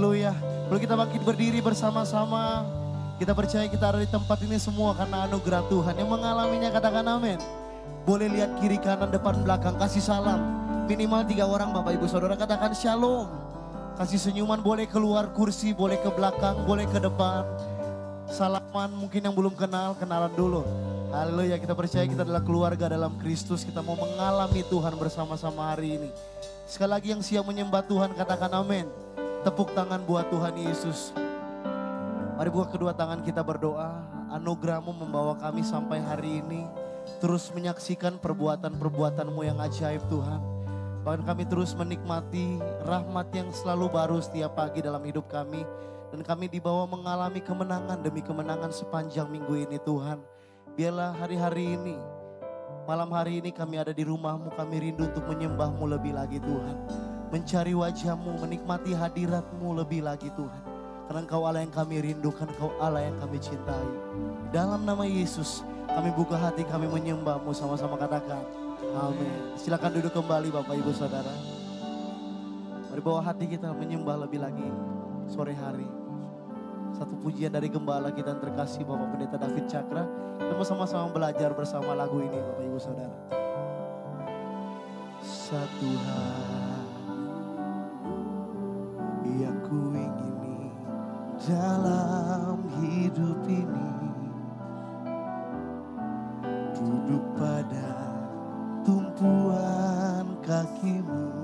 Haleluya. Boleh kita bangkit berdiri bersama-sama. Kita percaya kita ada di tempat ini semua karena anugerah Tuhan. Yang mengalaminya katakan amin. Boleh lihat kiri kanan depan belakang, kasih salam. Minimal 3 orang Bapak Ibu Saudara, katakan shalom. Kasih senyuman, boleh keluar kursi, boleh ke belakang, boleh ke depan. Salaman, mungkin yang belum kenal, kenalan dulu. Haleluya, kita percaya kita adalah keluarga dalam Kristus. Kita mau mengalami Tuhan bersama-sama hari ini. Sekali lagi yang siap menyembah Tuhan katakan amin. Tepuk tangan buat Tuhan Yesus. Mari buka kedua tangan kita berdoa. Anugerah-Mu membawa kami sampai hari ini. Terus menyaksikan perbuatan-perbuatan-Mu yang ajaib Tuhan. Bahkan kami terus menikmati rahmat yang selalu baru setiap pagi dalam hidup kami. Dan kami dibawa mengalami kemenangan demi kemenangan sepanjang minggu ini Tuhan. Biarlah hari-hari ini, malam hari ini kami ada di rumah-Mu, kami rindu untuk menyembah-Mu lebih lagi Tuhan. Mencari wajah-Mu, menikmati hadirat-Mu lebih lagi Tuhan. Karena Engkau Allah yang kami rindukan, Engkau Allah yang kami cintai. Dalam nama Yesus, kami buka hati, kami menyembah-Mu, sama-sama katakan amin. Silakan duduk kembali Bapak Ibu Saudara. Mari bawa hati kita menyembah lebih lagi sore hari. Satu pujian dari gembala kita yang terkasih Bapak Pendeta David Cakra. Kita mau sama-sama belajar bersama lagu ini Bapak Ibu Saudara. Satu hari yang ku ingini dalam hidup ini, duduk pada tumpuan kaki-Mu,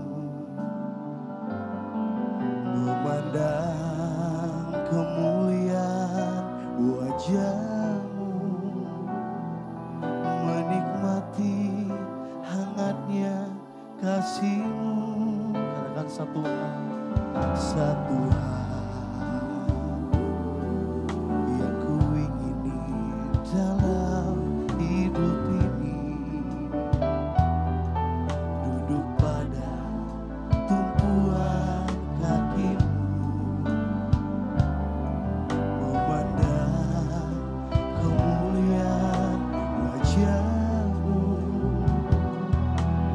memandang kemuliaan wajah-Mu, menikmati hangatnya kasih-Mu. Katakan satu hal yang ku ingini dalam hidup ini, duduk pada tumpuan kaki-Mu, memandang kemuliaan wajah-Mu,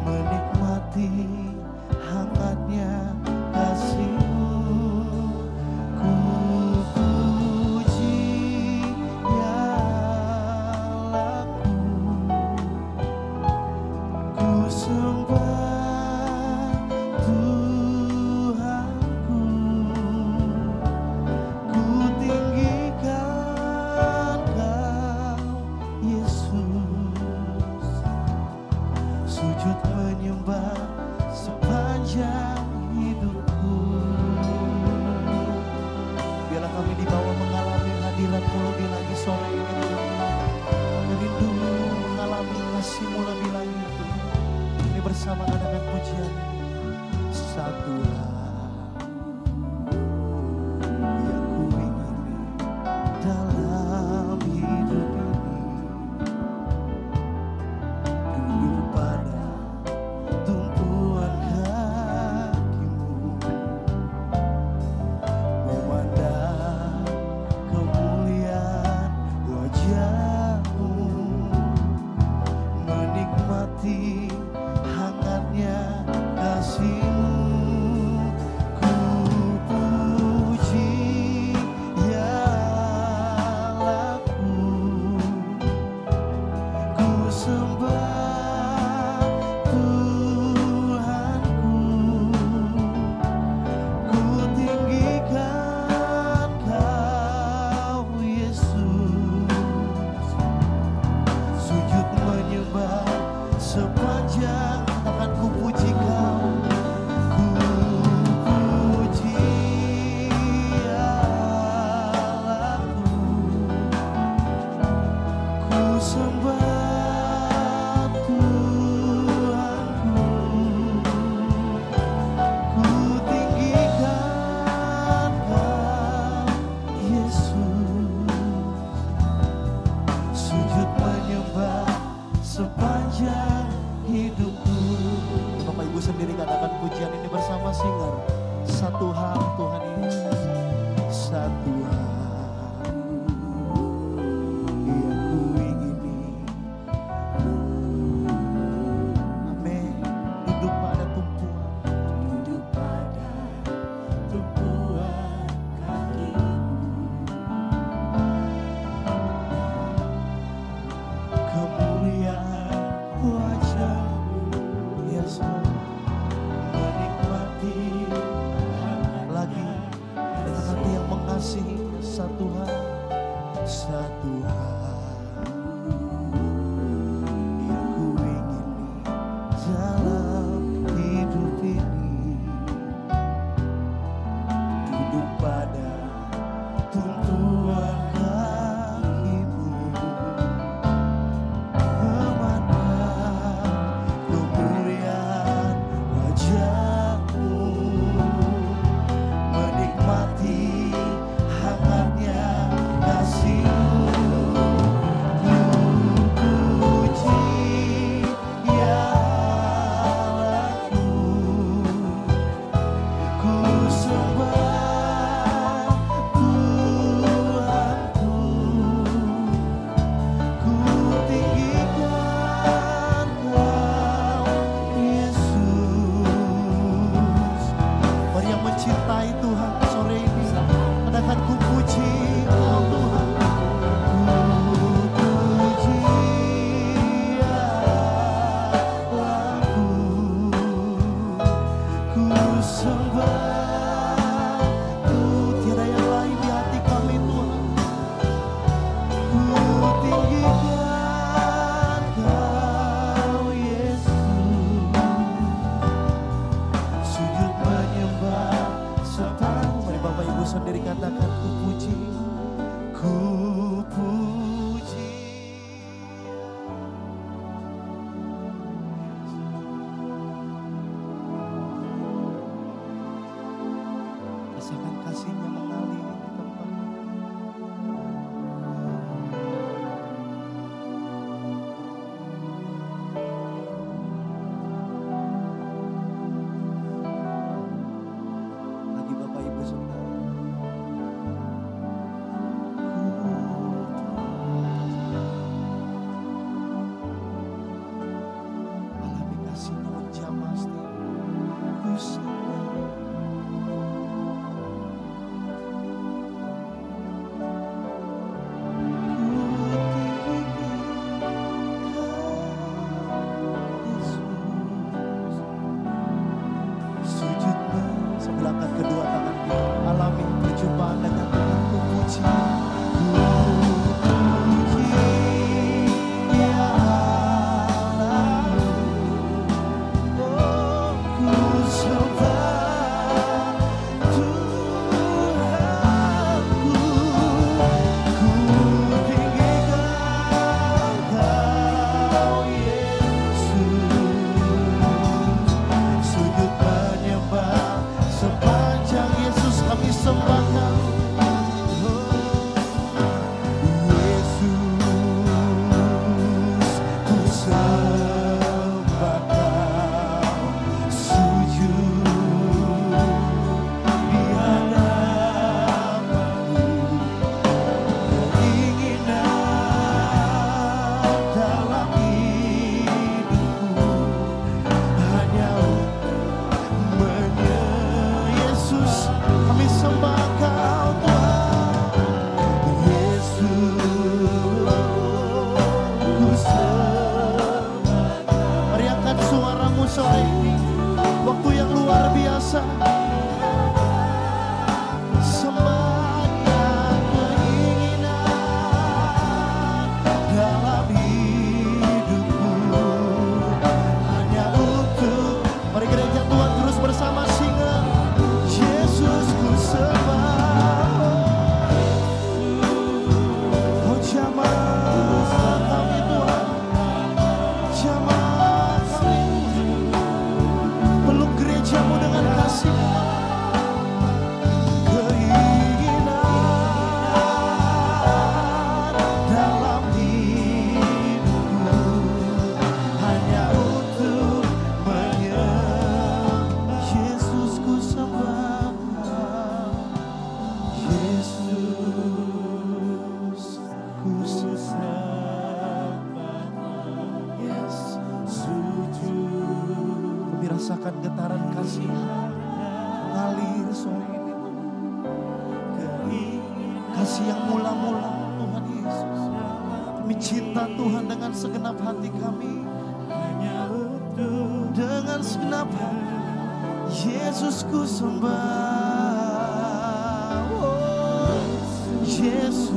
menikmati hangatnya kasih-Mu. Ku puji ya Allahku, ku sembah Tuhanku, ku tinggikan Kau Yesus, sujud menyembah sepanjang hidupku. Biarlah kami dibawa mengalami hadirat-Mu lebih lagi sore ini Tuhan. Kami rindu mengalami kasih-Mu lebih lagi Tuhan. Ini bersama katakan pujian ini. Satu hal yang ku ingini dalam hidup ini, duduk pada tumpuan kaki-Mu, memandang kemuliaan wajah-Mu, menikmati hangatnya kasih-Mu. Ku puji ya Allahku, ku sembah Tuhanku, ku tinggikan Kau Yesus, sujud menyembah sepanjang. Katakan ku puji Kau, ku puji ya Allahku, ku sembah Tuhanku, ku tinggikan Kau Yesus, sujud menyembah sepanjang hidupku. Bapak Ibu sendiri katakan pujian ini bersama singer. Satu hal Tuhan Yesus, satu hal yang ku ingini. Amin. Duduk pada tumpuan Satu hal yang ku ingin dalam hidup ini, duduk pada tumpuan kakimu, memandang kemuliaan wajahmu, menikmati hangatnya kasih-Mu. Ku puji ya Allahku, ku sembah Tuhanku, ku tinggikan Kau Yesus. Mari yang mencintai Tuhan sore ini, katakan ku puji Kau Tuhan. Ku puji ya Allahku, ku sembah tiada yang lain di hati kami Tuhan. Ku tinggikan Kau Yesus, sujud menyembah separuh. Mari Bapak Ibu sendiri katakan ku puji, ku puji. Rasakan kasih-Nya mengalir di tempat. Lagi Bapak Ibu saudara. Alami kasih-Nya menjamah setiap ku sembah. Sujud sebelahkan kedua tangan kita, alami perjumpaan dengan Tuhan. Ku puji, ya Allah, oh, ku sembah Tuhanku, ku tinggikan Kau Yesus, sujud menyembah sepanjang Yesus kami sembahkan. Yesus, ku sembah Kau, sujud di hadapan-Mu, keinginan dalam hidupku hanya Yesus, kami sembah Kau Tuhan. Yesus, ku sembah. Mari angkat suaramu sore ini, waktu yang luar biasa. Sembahnya keinginan dalam hidupku hanya untuk. Mari gereja Tuhan terus bersama singa. Yesus ku sembah, oh jamah kami Tuhan, jamah kami, peluk gerejamu dengan kasih. Keinginan dalam hidupku hanya untuk menyembah. Yesus ku sembah Kau, Yesus ku sembah Kau, Yesus sujud. Kami rasakan getaran kasih mengalir sore ini, kasih yang mula-mula Tuhan Yesus. Kami cinta Tuhan dengan segenap hati kami, dengan segenap hati. Yesus ku sembah, oh, Yesus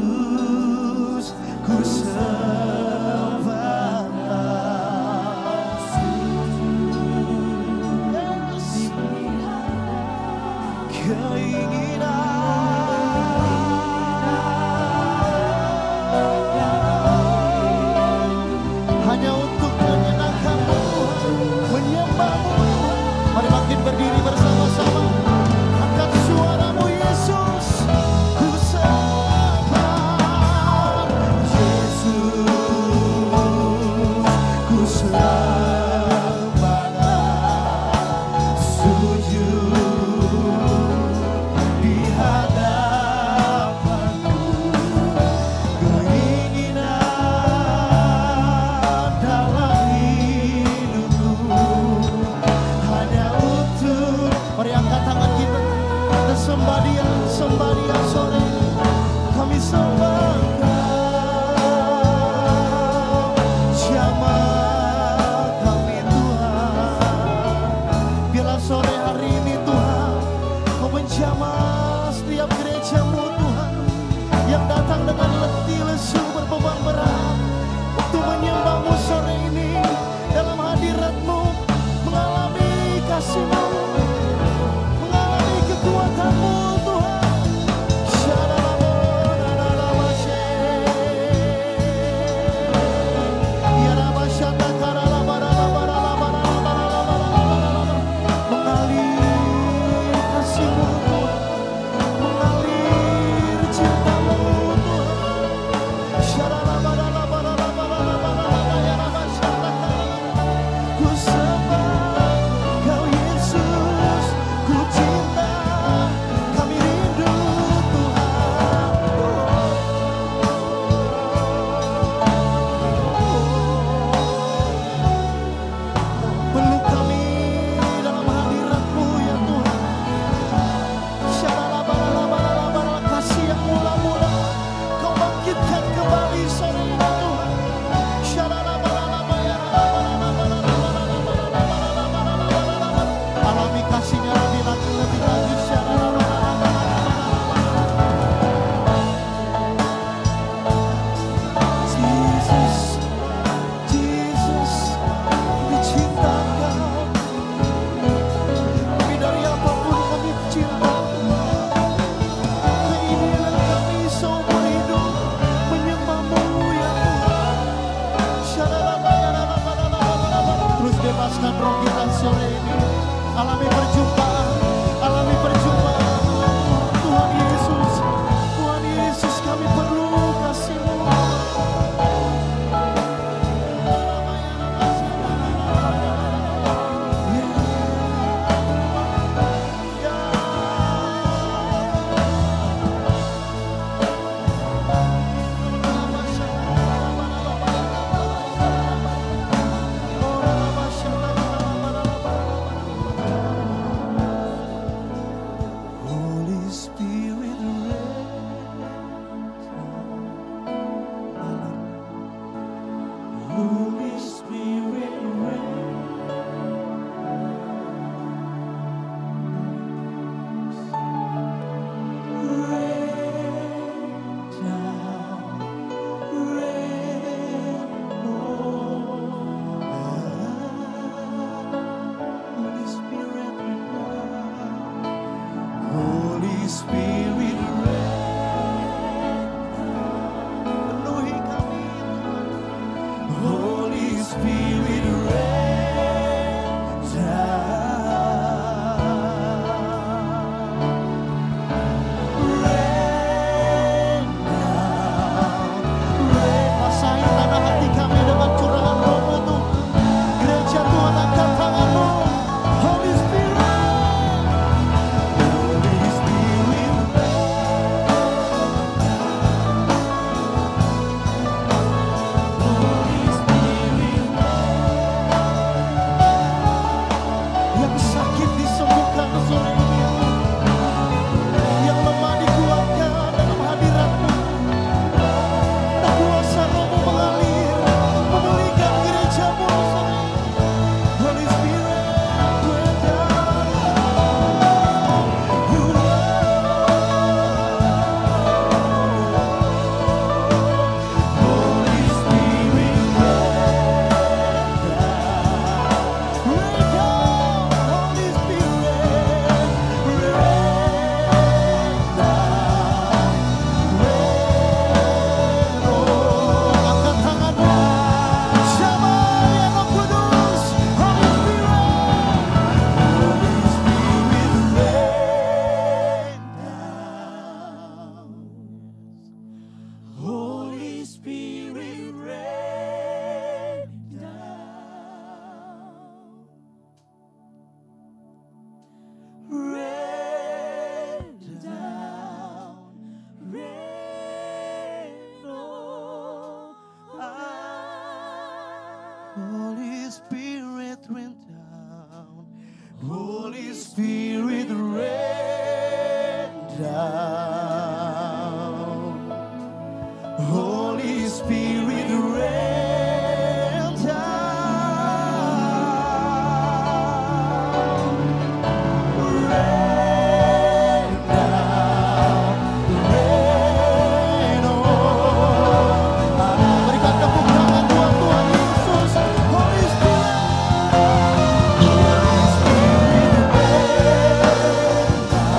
Holy Spirit rain down. Holy Spirit rain down. Rain down. Rain on. Berikan tepuk tangan buat Tuhan Yesus. Holy Spirit. Holy Spirit rain down.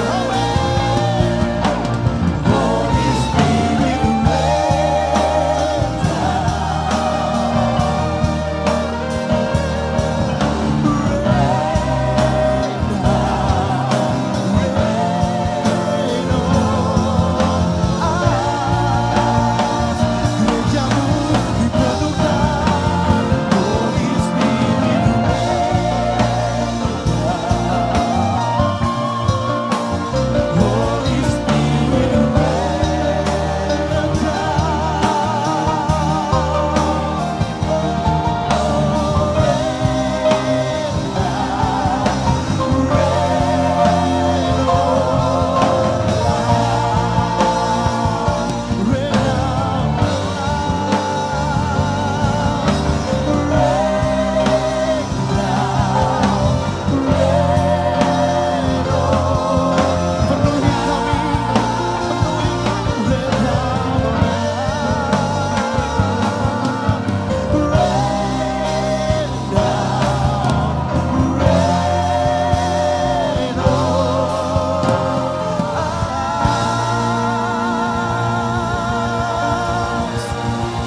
Amen. Holy Spirit rain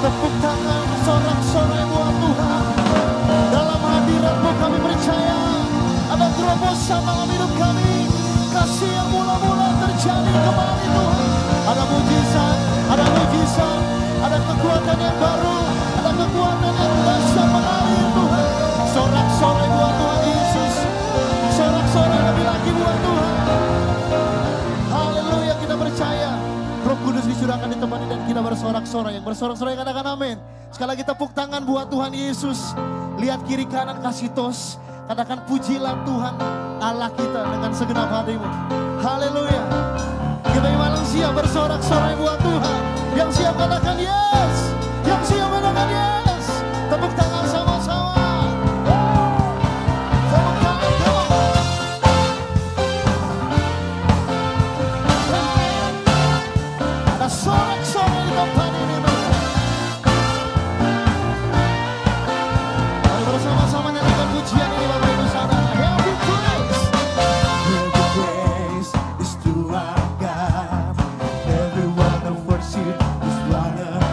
Tepuk tangan sorak-sorai buat Tuhan. Dalam hadirat-Mu kami percaya ada terobosan dalam hidup kami. Kasih yang mula-mula terjadi kembali Tuhan. Ada mujizat, ada kekuatan yang baru, ada kekuatan yang dahsyat mengalir Tuhan. Sorak-sorai buat Tuhan Yesus. Sorak-sorai lebih lagi buat Tuhan. Haleluya, kita percaya Roh Kudus dicurahkan di tempat ini dan kita bersorak-sorai. Yang bersorak-sorai katakan amin. Sekali lagi tepuk tangan buat Tuhan Yesus. Lihat kiri kanan kasih tos. Katakan pujilah Tuhan Allah kita dengan segenap hatimu. Haleluya. Kita yang siap bersorak-sorai buat Tuhan. Yang siap katakan yes. Yang siap katakan yes. Tepuk tangan sama-sama. Tepuk tangan, come on. Ada sorak-sorai di tempat ini. Mari bersama-sama nyanyikan pujian ini Bapak Ibu Saudara. Every praise is to our God. Every word of worship is one of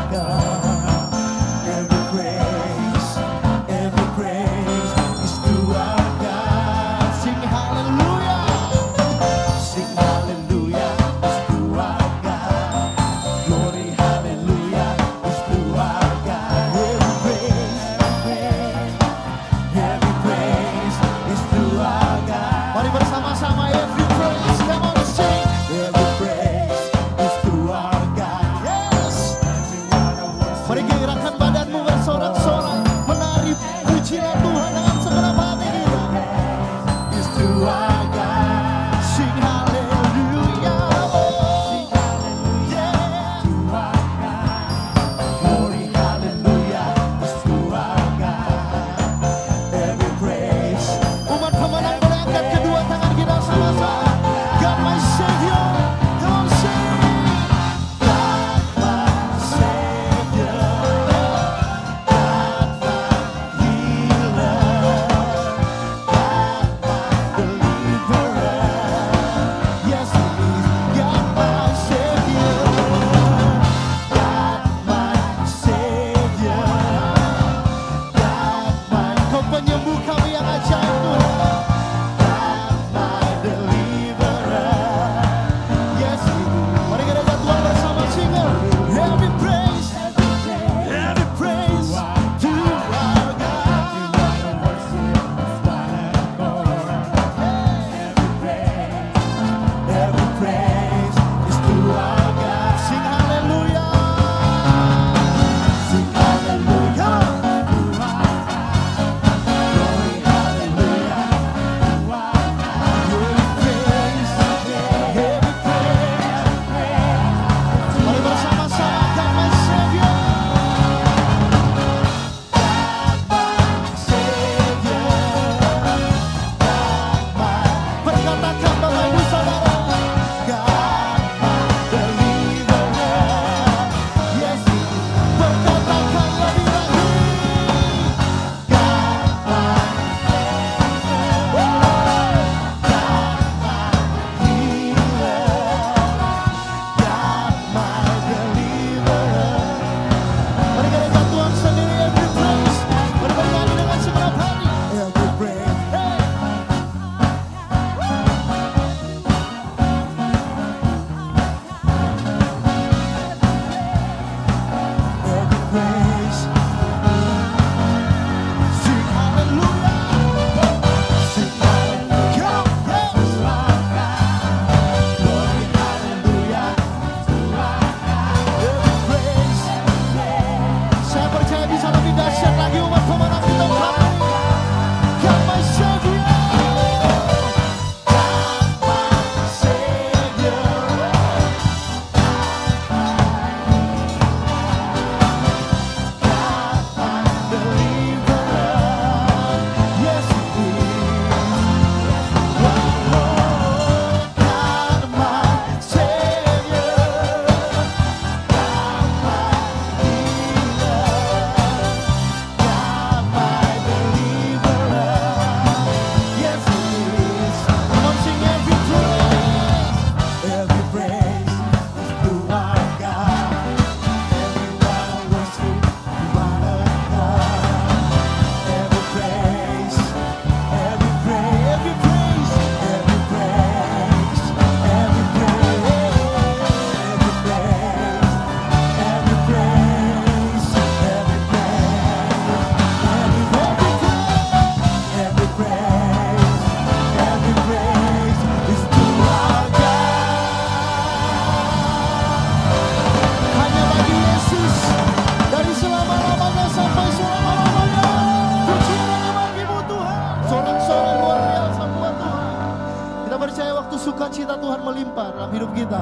hidup kita.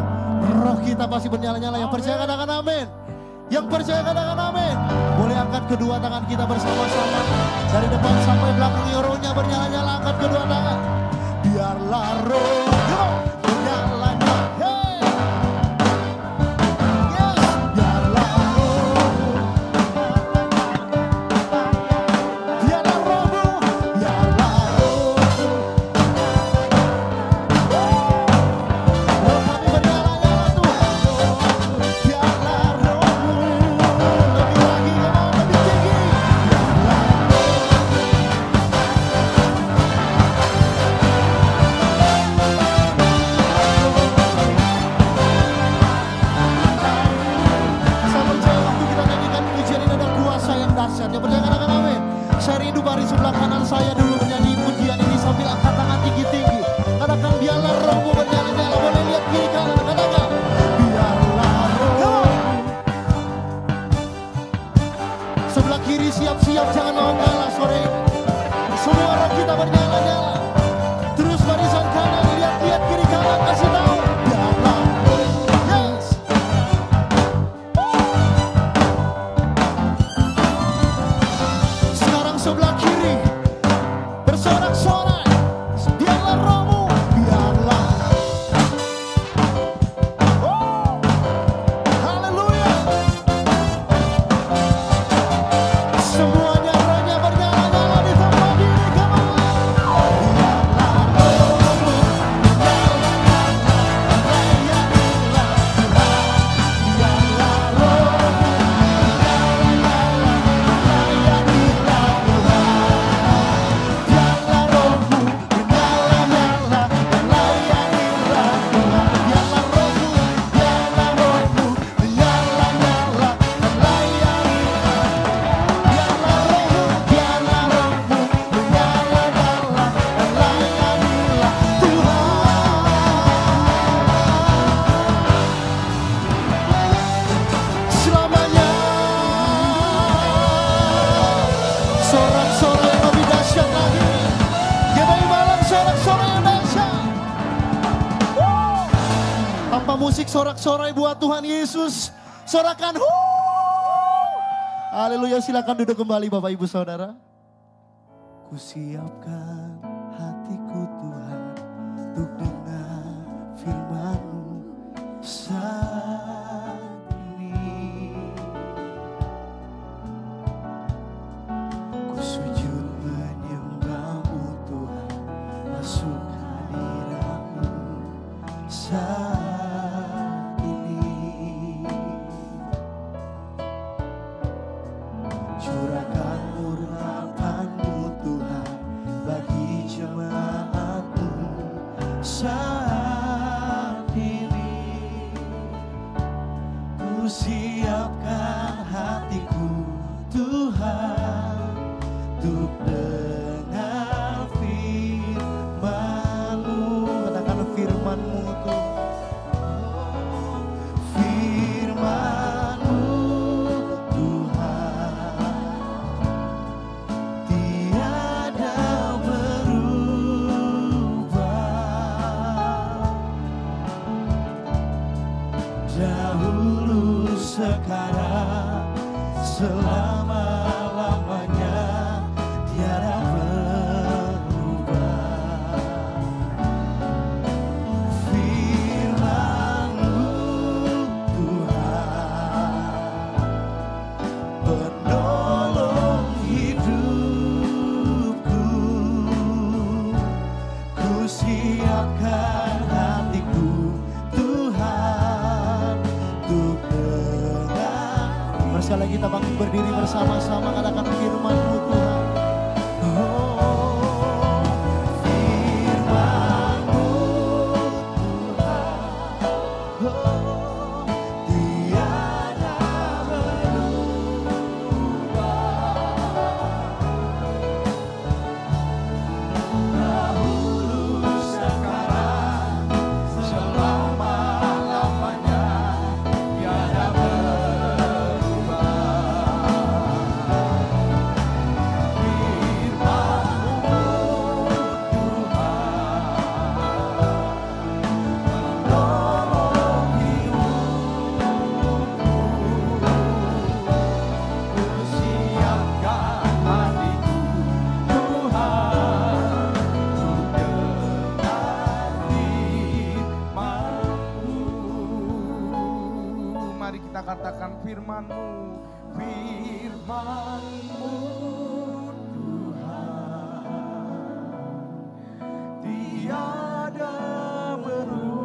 Roh kita pasti bernyala-nyala. Yang percaya katakan amin. Yang percaya katakan amin. Boleh angkat kedua tangan kita bersama-sama. Dari depan sampai belakang, rohnya bernyala-nyala. Angkat kedua tangan. Biarlah roh bernyala-nyala. Hey. Yes. Biarlah roh. Biarlah rohmu. Biarlah roh. Roh kami bernyala-nyala Tuhan. Biarlah rohmu. Lebih lagi, lebih tinggi. Biarlah saya percaya waktu kita nyanyikan pujian ini ada kuasa yang dahsyat. Yang percaya katakan amin. Saya rindu baris sebelah kanan saya dulu menyanyi pujian ini sambil angkat tangan tinggi-tinggi. Katakan biarlah rohmu bernyala-nyala. Boleh lihat kiri kanan. Katakan biarlah roh. Sebelah kiri siap-siap, jangan mau kalah sore ini. Semua roh kita bernyala-nyala. Terus barisan kanan, lihat-lihat kiri kanan, kasih tahu biarlah roh. Yes. Sekarang sebelah kiri bersorak-sorai. Biarlah rohmu, biarlah. Haleluya. Semuanya rohnya bernyala-nyala di tempat ini. Come on. Biarlah rohmu bernyala-nyala. Layanilah Tuhan. Biarlah rohmu bernyala-nyala. Layanilah Tuhan. Biarlah rohmu bernyala-nyala. Layanilah Tuhan. Biarlah rohmu, biarlah rohmu bernyala-nyala. Layanilah. Biarlah rohmu, biarlah rohmu bernyala-nyala. Layanilah Tuhan. Selamanya. Sorak-sorai yang lebih dahsyat lagi. Gebai malam sorak-sorai yang dahsyat. Tanpa musik sorak-sorai buat Tuhan Yesus. Sorakan. Haleluya, silakan duduk kembali Bapak Ibu Saudara. Ku siapkan hatiku Tuhan untuk dengar firman-Mu saat ini. Ku sujud menyembah-Mu Tuhan, masuk hadirat-Mu saat ini. Curahkan urapan-Mu Tuhan bagi jemaat-Mu saat ini. Ku siapkan hatiku Tuhan untuk dengar firman-Mu. Katakan firman-Mu Tuhan. Firman-Mu Tuhan tiada berubah. Dahulu, sekarang, selama-lamanya tiada berubah. Firman-Mu Tuhan penolong hidupku. Ku siapkan hatiku Tuhan untuk dengar. Mari sekali lagi kita bangkit berdiri bersama-sama, katakan firman-Mu Tuhan. Oh, firman-Mu Tuhan. Oh, tiada berubah. Dahulu, sekarang, selama-lamanya tiada berubah. firman-Mu, firman-Mu Tuhan, tiada berubah.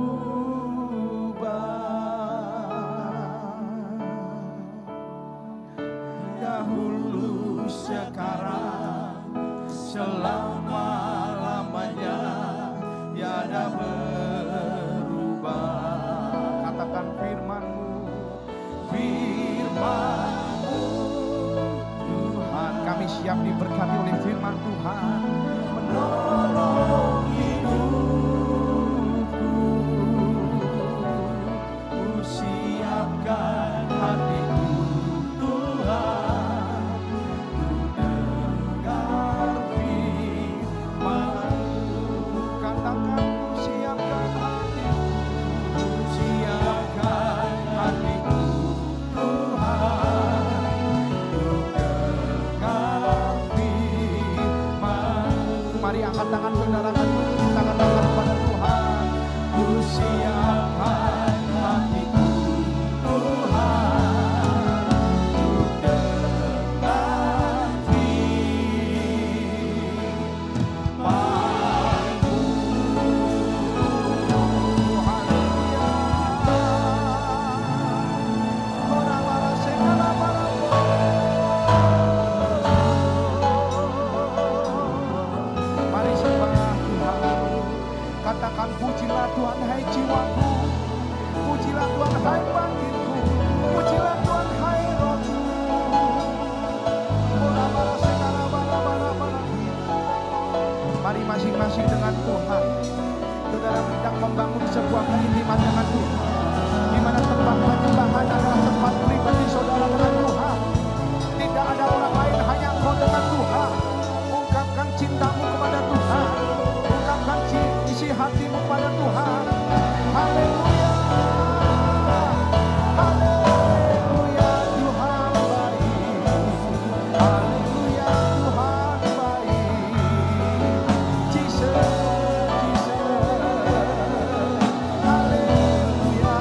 Dahulu, sekarang, selama-lamanya, tiada berubah. Katakan firman-Mu, firman-Mu Tuhan. Kami siap diberkati oleh firman Tuhan, menolong hidupku. Ku siapkan hatiku Tuhan, ku dengar firman-Mu. Katakan, ku siapkan hatiku, ku siapkan hatiku Tuhan, ku dengar firman-Mu. Mari angkat tangan saudara, kita katakan kepada Tuhan, ku siapkan hatiku Tuhan, ku dengar firman-Mu. Haleluya. Mari sembah Tuhan. Katakan, pujilah Tuhan hai jiwaku, pujilah Tuhan hai bangkitku, pujilah Tuhan hai rohku. Mari masing-masing dengan Tuhan. Saudara sedang membangun sebuah keintiman dengan Tuhan, di mana tempat penyembahan adalah tempat pribadi saudara dengan Tuhan. Tidak ada orang lain, hanya engkau dengan Tuhan. Ungkapkan cintamu kepada Tuhan, ungkapkan isi hatimu kepada Tuhan. Haleluya, haleluya, Tuhan baik. Haleluya, Tuhan baik. Jesus, Jesus. Haleluya.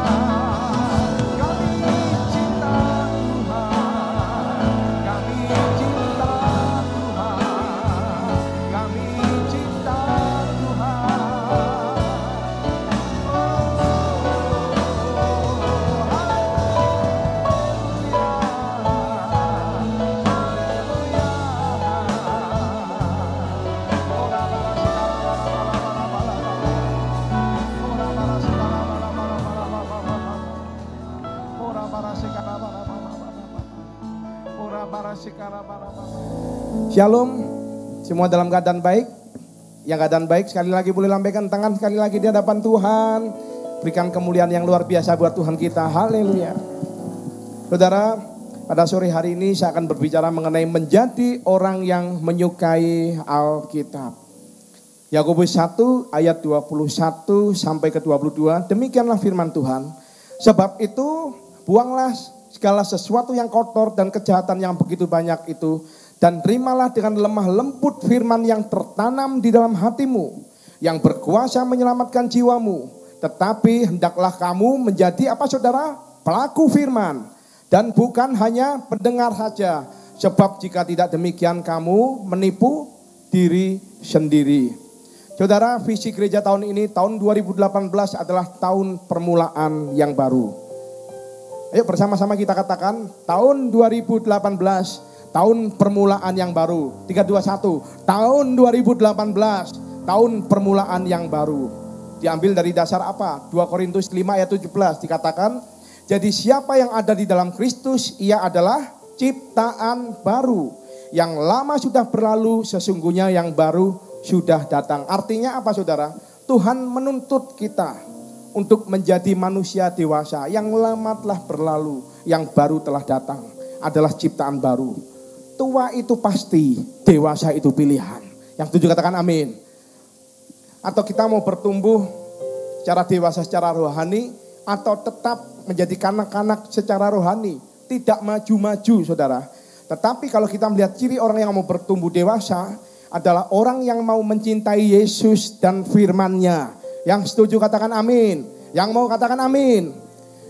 Kami cinta Tuhan, kami cinta Tuhan, kami cinta Tuhan. Shalom, semua dalam keadaan baik. Yang keadaan baik sekali lagi boleh lambaikan tangan sekali lagi di hadapan Tuhan. Berikan kemuliaan yang luar biasa buat Tuhan kita. Haleluya. Saudara, pada sore hari ini saya akan berbicara mengenai menjadi orang yang menyukai Alkitab. Yakobus 1 ayat 21 sampai ke 22. Demikianlah firman Tuhan. Sebab itu buanglah segala sesuatu yang kotor dan kejahatan yang begitu banyak itu, dan terimalah dengan lemah lembut firman yang tertanam di dalam hatimu, yang berkuasa menyelamatkan jiwamu. Tetapi hendaklah kamu menjadi apa saudara? Pelaku firman, dan bukan hanya pendengar saja. Sebab jika tidak demikian kamu menipu diri sendiri. Saudara, visi gereja tahun ini, tahun 2018 adalah tahun permulaan yang baru. Ayo bersama-sama kita katakan, tahun 2018, tahun permulaan yang baru. 321, tahun 2018, tahun permulaan yang baru. Diambil dari dasar apa? 2 Korintus 5 ayat 17 dikatakan, jadi siapa yang ada di dalam Kristus, ia adalah ciptaan baru. Yang lama sudah berlalu, sesungguhnya yang baru sudah datang. Artinya apa saudara? Tuhan menuntut kita untuk menjadi manusia dewasa. Yang lama telah berlalu, yang baru telah datang. Adalah ciptaan baru. Tua itu pasti, dewasa itu pilihan. Yang setuju katakan amin. Atau kita mau bertumbuh secara dewasa, secara rohani, atau tetap menjadi kanak-kanak secara rohani. Tidak maju-maju saudara. Tetapi kalau kita melihat ciri orang yang mau bertumbuh dewasa, adalah orang yang mau mencintai Yesus dan firman-Nya. Yang setuju katakan amin. Yang mau katakan amin.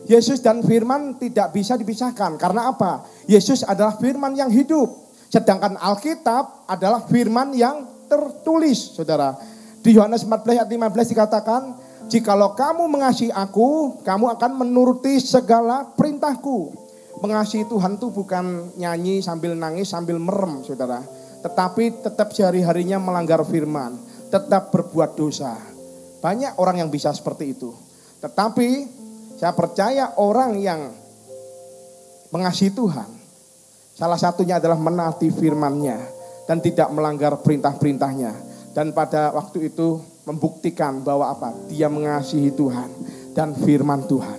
Yesus dan firman tidak bisa dipisahkan. Karena apa? Yesus adalah firman yang hidup. Sedangkan Alkitab adalah firman yang tertulis, saudara. Di Yohanes 14 ayat 15 dikatakan, jikalau kamu mengasihi aku, kamu akan menuruti segala perintahku. Mengasihi Tuhan itu bukan nyanyi sambil nangis, sambil merem, saudara. Tetapi tetap sehari-harinya melanggar firman, tetap berbuat dosa. Banyak orang yang bisa seperti itu. Tetapi saya percaya orang yang mengasihi Tuhan, salah satunya adalah menaati firman-Nya dan tidak melanggar perintah-perintahnya. Dan pada waktu itu membuktikan bahwa apa? Dia mengasihi Tuhan dan firman Tuhan.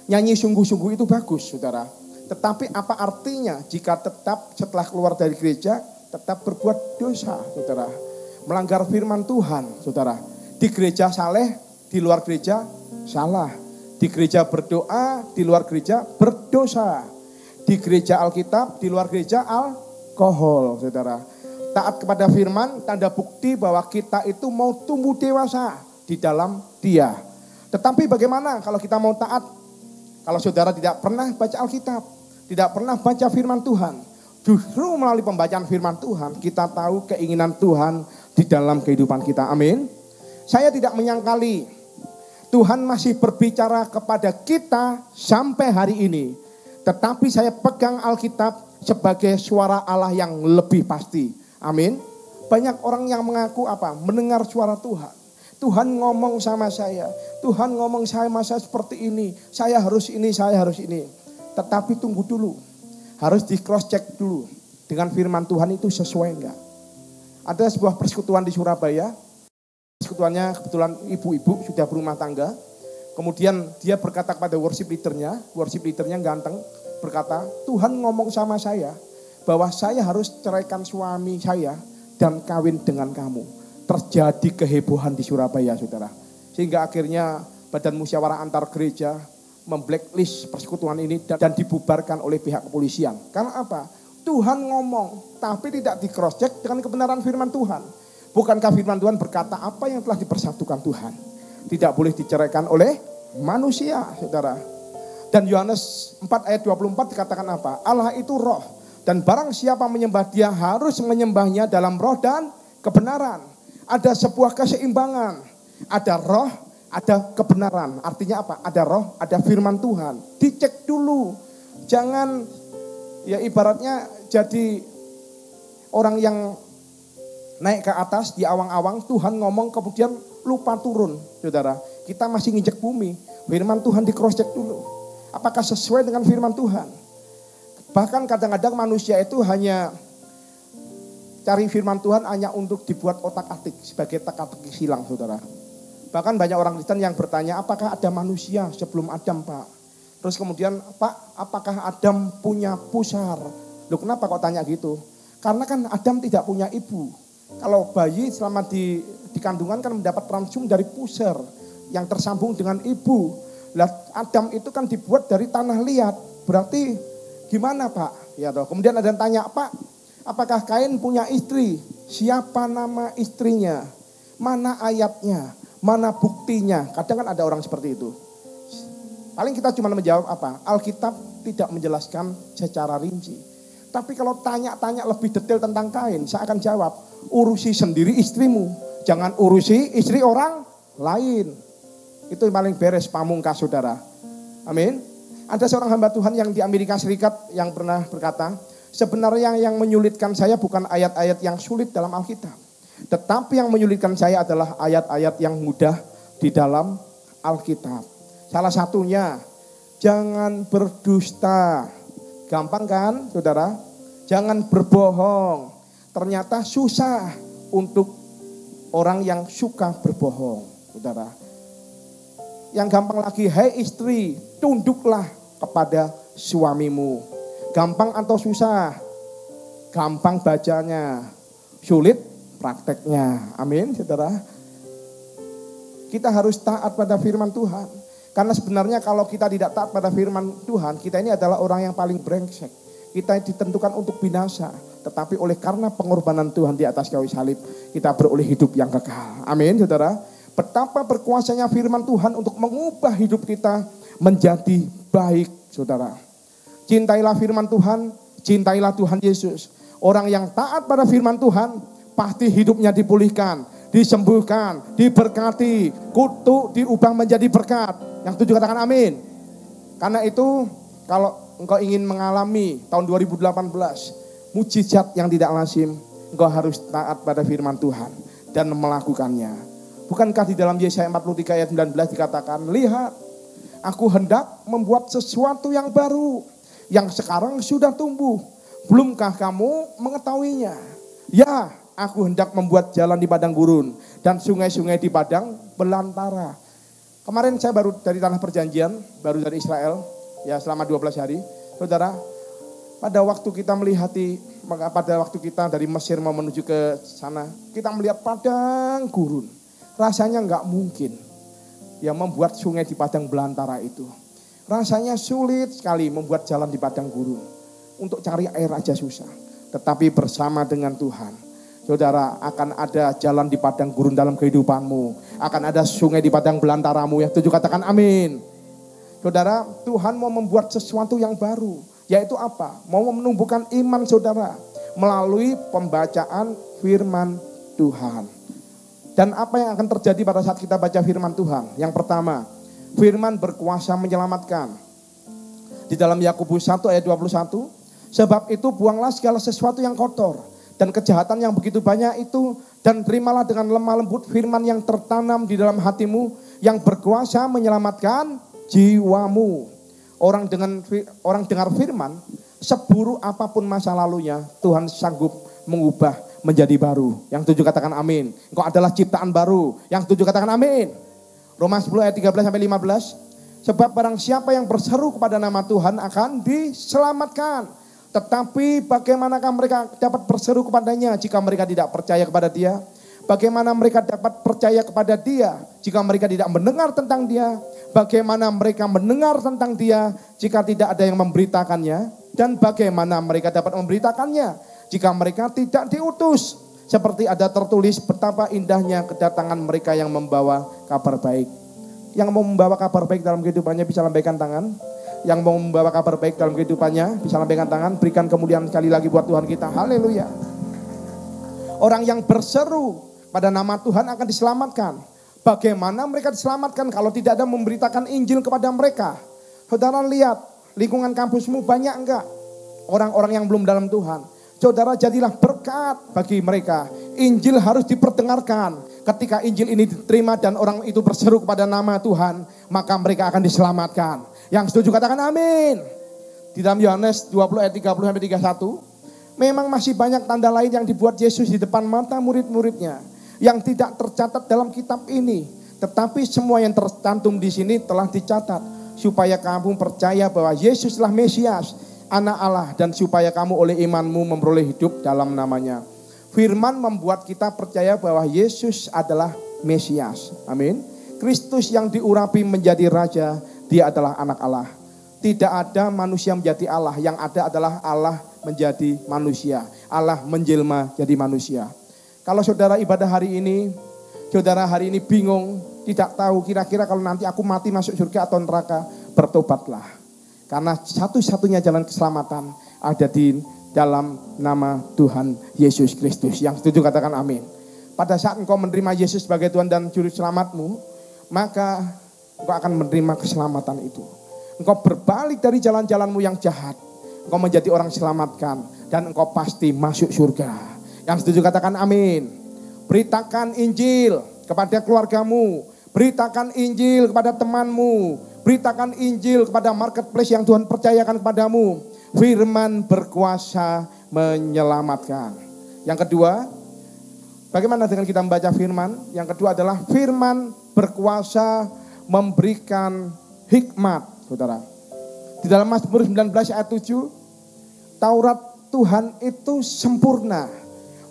Nyanyi sungguh-sungguh itu bagus, saudara. Tetapi apa artinya jika tetap setelah keluar dari gereja tetap berbuat dosa, saudara? Melanggar firman Tuhan, saudara. Di gereja saleh, di luar gereja salah. Di gereja berdoa, di luar gereja berdosa. Di gereja Alkitab, di luar gereja alkohol, saudara. Taat kepada firman, tanda bukti bahwa kita itu mau tumbuh dewasa di dalam Dia. Tetapi bagaimana kalau kita mau taat? Kalau saudara tidak pernah baca Alkitab, tidak pernah baca firman Tuhan. Justru melalui pembacaan firman Tuhan, kita tahu keinginan Tuhan di dalam kehidupan kita. Amin. Saya tidak menyangkali Tuhan masih berbicara kepada kita sampai hari ini. Tetapi saya pegang Alkitab sebagai suara Allah yang lebih pasti. Amin. Banyak orang yang mengaku apa? Mendengar suara Tuhan. Tuhan ngomong sama saya. Tuhan ngomong saya masa seperti ini. Saya harus ini, saya harus ini. Tetapi tunggu dulu. Harus di cross check dulu. Dengan firman Tuhan itu sesuai enggak? Ada sebuah persekutuan di Surabaya. Persekutuannya kebetulan ibu-ibu sudah berumah tangga. Kemudian dia berkata kepada worship leadernya ganteng, berkata, Tuhan ngomong sama saya bahwa saya harus ceraikan suami saya dan kawin dengan kamu. Terjadi kehebohan di Surabaya, saudara. Sehingga akhirnya Badan Musyawarah Antar Gereja memblacklist persekutuan ini dan dibubarkan oleh pihak kepolisian. Karena apa? Tuhan ngomong, tapi tidak di cross check dengan kebenaran firman Tuhan. Bukankah firman Tuhan berkata apa yang telah dipersatukan Tuhan tidak boleh diceraikan oleh manusia, saudara. Dan Yohanes 4 ayat 24 dikatakan apa? Allah itu roh, dan barang siapa menyembah Dia harus menyembahnya dalam roh dan kebenaran. Ada sebuah keseimbangan, ada roh, ada kebenaran. Artinya apa? Ada roh, ada firman Tuhan. Dicek dulu, jangan ya ibaratnya jadi orang yang naik ke atas di awang-awang, Tuhan ngomong kemudian lupa turun, saudara. Kita masih nginjek bumi, firman Tuhan di cross check dulu. Apakah sesuai dengan firman Tuhan? Bahkan kadang-kadang manusia itu hanya cari firman Tuhan hanya untuk dibuat otak-atik sebagai teka-teki silang, saudara. Bahkan banyak orang Kristen yang bertanya, apakah ada manusia sebelum Adam, Pak? Terus kemudian, Pak, apakah Adam punya pusar? Loh, kenapa kok tanya gitu? Karena kan Adam tidak punya ibu. Kalau bayi selama di kandungan kan mendapat transum dari pusar yang tersambung dengan ibu. Lah Adam itu kan dibuat dari tanah liat. Berarti gimana, Pak? Ya toh. Kemudian ada yang tanya, Pak, apakah Kain punya istri? Siapa nama istrinya? Mana ayatnya? Mana buktinya? Kadang kan ada orang seperti itu. Paling kita cuma menjawab apa? Alkitab tidak menjelaskan secara rinci. Tapi kalau tanya-tanya lebih detail tentang Kain, saya akan jawab, urusi sendiri istrimu, jangan urusi istri orang lain. Itu paling beres pamungkas, saudara. Amin. Ada seorang hamba Tuhan yang di Amerika Serikat yang pernah berkata, sebenarnya yang menyulitkan saya bukan ayat-ayat yang sulit dalam Alkitab, tetapi yang menyulitkan saya adalah ayat-ayat yang mudah di dalam Alkitab. Salah satunya, jangan berdusta. Gampang kan, saudara? Jangan berbohong. Ternyata susah untuk orang yang suka berbohong, saudara. Yang gampang lagi, hai istri, tunduklah kepada suamimu. Gampang atau susah? Gampang bacanya, sulit prakteknya. Amin, saudara. Kita harus taat pada firman Tuhan. Karena sebenarnya kalau kita tidak taat pada firman Tuhan, kita ini adalah orang yang paling brengsek. Kita ditentukan untuk binasa. Tetapi oleh karena pengorbanan Tuhan di atas kayu salib, kita beroleh hidup yang kekal. Amin, saudara. Betapa berkuasanya firman Tuhan untuk mengubah hidup kita menjadi baik, saudara. Cintailah firman Tuhan, cintailah Tuhan Yesus. Orang yang taat pada firman Tuhan, pasti hidupnya dipulihkan, disembuhkan, diberkati, kutuk diubah menjadi berkat. Yang setuju katakan amin. Karena itu kalau engkau ingin mengalami tahun 2018 mujizat yang tidak lazim, engkau harus taat pada firman Tuhan dan melakukannya. Bukankah di dalam Yesaya 43 ayat 19 dikatakan, lihat, aku hendak membuat sesuatu yang baru, yang sekarang sudah tumbuh. Belumkah kamu mengetahuinya? Ya, aku hendak membuat jalan di padang gurun dan sungai-sungai di padang belantara. Kemarin saya baru dari tanah perjanjian, baru dari Israel, ya selama 12 hari. Saudara, pada waktu kita dari Mesir mau menuju ke sana, kita melihat padang gurun. Rasanya nggak mungkin ya membuat sungai di padang belantara itu. Rasanya sulit sekali membuat jalan di padang gurun. Untuk cari air aja susah. Tetapi bersama dengan Tuhan, saudara, akan ada jalan di padang gurun dalam kehidupanmu. Akan ada sungai di padang belantaramu. Yang setuju katakan amin. Saudara, Tuhan mau membuat sesuatu yang baru. Yaitu apa? Mau menumbuhkan iman saudara melalui pembacaan firman Tuhan. Dan apa yang akan terjadi pada saat kita baca firman Tuhan? Yang pertama, firman berkuasa menyelamatkan. Di dalam Yakobus 1 ayat 21, sebab itu buanglah segala sesuatu yang kotor dan kejahatan yang begitu banyak itu, dan terimalah dengan lemah lembut firman yang tertanam di dalam hatimu, yang berkuasa menyelamatkan jiwamu. Orang dengar firman, seburuk apapun masa lalunya, Tuhan sanggup mengubah menjadi baru. Yang setuju katakan amin. Engkau adalah ciptaan baru. Yang setuju katakan amin. Roma 10 ayat 13 sampai 15. Sebab barang siapa yang berseru kepada nama Tuhan akan diselamatkan. Tetapi bagaimanakah mereka dapat berseru kepadanya jika mereka tidak percaya kepada Dia? Bagaimana mereka dapat percaya kepada Dia jika mereka tidak mendengar tentang Dia? Bagaimana mereka mendengar tentang Dia jika tidak ada yang memberitakannya? Dan bagaimana mereka dapat memberitakannya jika mereka tidak diutus? Seperti ada tertulis betapa indahnya kedatangan mereka yang membawa kabar baik. Yang mau membawa kabar baik dalam kehidupannya bisa lambaikan tangan. Yang mau membawa kabar baik dalam kehidupannya bisa lambaikan tangan. Berikan kemuliaan sekali lagi buat Tuhan kita. Haleluya. Orang yang berseru pada nama Tuhan akan diselamatkan. Bagaimana mereka diselamatkan kalau tidak ada memberitakan Injil kepada mereka? Saudara lihat, lingkungan kampusmu banyak enggak orang-orang yang belum dalam Tuhan? Saudara, jadilah berkat bagi mereka. Injil harus diperdengarkan. Ketika Injil ini diterima dan orang itu berseru kepada nama Tuhan, maka mereka akan diselamatkan. Yang setuju katakan amin. Di dalam Yohanes 20 ayat 30 sampai 31, memang masih banyak tanda lain yang dibuat Yesus di depan mata murid-muridnya yang tidak tercatat dalam kitab ini. Tetapi semua yang tercantum di sini telah dicatat supaya kamu percaya bahwa Yesuslah Mesias, Anak Allah, dan supaya kamu oleh imanmu memperoleh hidup dalam namanya. Firman membuat kita percaya bahwa Yesus adalah Mesias. Amin. Kristus yang diurapi menjadi Raja, Dia adalah Anak Allah. Tidak ada manusia menjadi Allah, yang ada adalah Allah menjadi manusia. Allah menjelma jadi manusia. Kalau saudara ibadah hari ini, saudara hari ini bingung, tidak tahu kira-kira kalau nanti aku mati masuk surga atau neraka, bertobatlah. Karena satu-satunya jalan keselamatan ada di dalam nama Tuhan Yesus Kristus. Yang setuju katakan amin. Pada saat engkau menerima Yesus sebagai Tuhan dan Juru Selamatmu, maka engkau akan menerima keselamatan itu. Engkau berbalik dari jalan-jalanmu yang jahat. Engkau menjadi orang selamatkan dan engkau pasti masuk surga. Yang setuju katakan amin. Beritakan Injil kepada keluargamu. Beritakan Injil kepada temanmu. Beritakan Injil kepada marketplace yang Tuhan percayakan kepadamu. Firman berkuasa menyelamatkan. Yang kedua, bagaimana dengan kita membaca firman? Yang kedua adalah firman berkuasa memberikan hikmat, saudara. Di dalam Mazmur 19 ayat 7, Taurat Tuhan itu sempurna,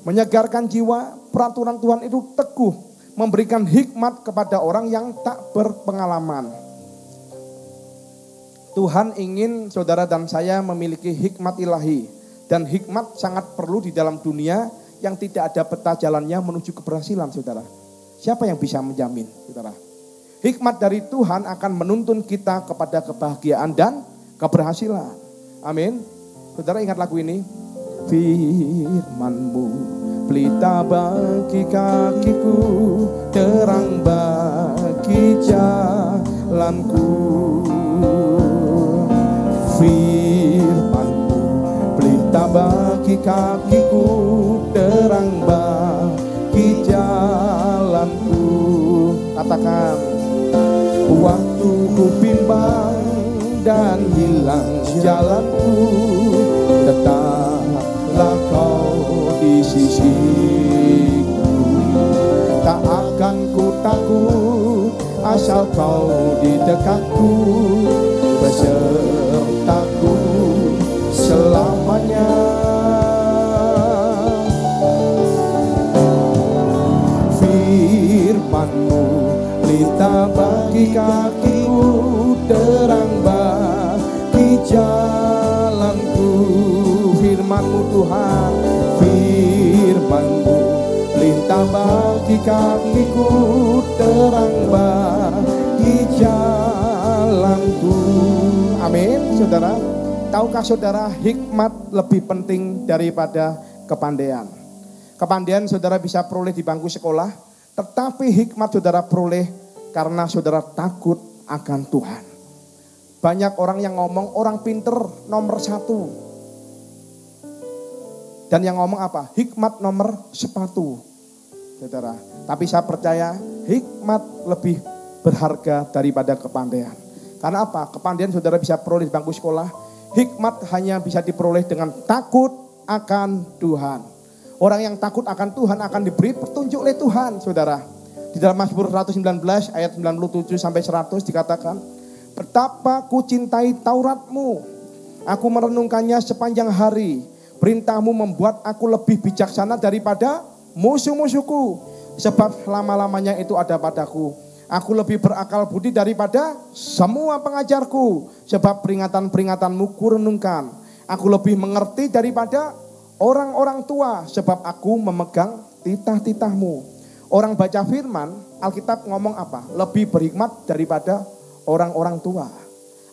menyegarkan jiwa. Peraturan Tuhan itu teguh, memberikan hikmat kepada orang yang tak berpengalaman. Tuhan ingin saudara dan saya memiliki hikmat ilahi. Dan hikmat sangat perlu di dalam dunia yang tidak ada peta jalannya menuju keberhasilan, saudara. Siapa yang bisa menjamin, saudara? Hikmat dari Tuhan akan menuntun kita kepada kebahagiaan dan keberhasilan. Amin. Saudara ingat lagu ini? Firman-Mu pelita bagi kakiku, terang bagi jalanku. Firman-Mu pelita bagi kakiku, terang bagi jalanku. Katakan, waktu ku bimbang dan hilang jalanku, tetaplah Kau di sisiku. Tak akan ku takut asal Kau di dekatku, besertaku selamanya. Firman-Mu pelita bagi kakiku, terang bagi jalanku. Firman-Mu Tuhan, firman-Mu pelita bagi kakiku, terang bagi jalanku. Amin. Saudara, tahukah saudara hikmat lebih penting daripada kepandaian? Kepandaian saudara bisa peroleh di bangku sekolah, tetapi hikmat saudara peroleh karena saudara takut akan Tuhan. Banyak orang yang ngomong orang pinter nomor 1. Dan yang ngomong apa? Hikmat nomor sepatu. Saudara, tapi saya percaya hikmat lebih berharga daripada kepandaian. Karena apa? Kepandaian saudara bisa peroleh di bangku sekolah. Hikmat hanya bisa diperoleh dengan takut akan Tuhan. Orang yang takut akan Tuhan akan diberi petunjuk oleh Tuhan, saudara. Di dalam Mazmur 119 ayat 97 sampai 100 dikatakan, betapa ku cintai Taurat-Mu, aku merenungkannya sepanjang hari. Perintah-Mu membuat aku lebih bijaksana daripada musuh-musuhku, sebab lama-lamanya itu ada padaku. Aku lebih berakal budi daripada semua pengajarku, sebab peringatan-peringatan-Mu kurenungkan. Aku lebih mengerti daripada orang-orang tua, sebab aku memegang titah-titah-Mu. Orang baca firman, Alkitab ngomong apa? Lebih berhikmat daripada orang-orang tua.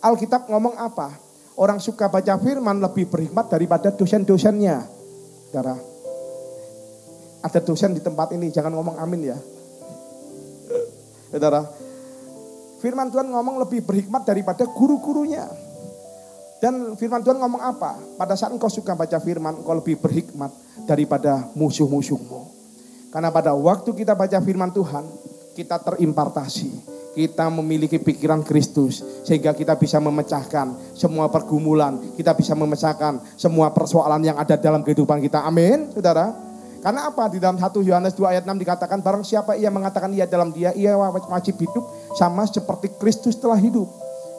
Alkitab ngomong apa? Orang suka baca firman lebih berhikmat daripada dosen-dosennya. Saudara, ada dosen di tempat ini, jangan ngomong amin ya. Saudara, firman Tuhan ngomong lebih berhikmat daripada guru-gurunya. Dan firman Tuhan ngomong apa? Pada saat engkau suka baca firman, engkau lebih berhikmat daripada musuh-musuhmu. Karena pada waktu kita baca firman Tuhan, kita terimpartasi. Kita memiliki pikiran Kristus. Sehingga kita bisa memecahkan semua pergumulan. Kita bisa memecahkan semua persoalan yang ada dalam kehidupan kita. Amin, saudara. Karena apa? Di dalam 1 Yohanes 2 ayat 6 dikatakan, barang siapa ia mengatakan ia dalam dia, ia wajib hidup sama seperti Kristus telah hidup.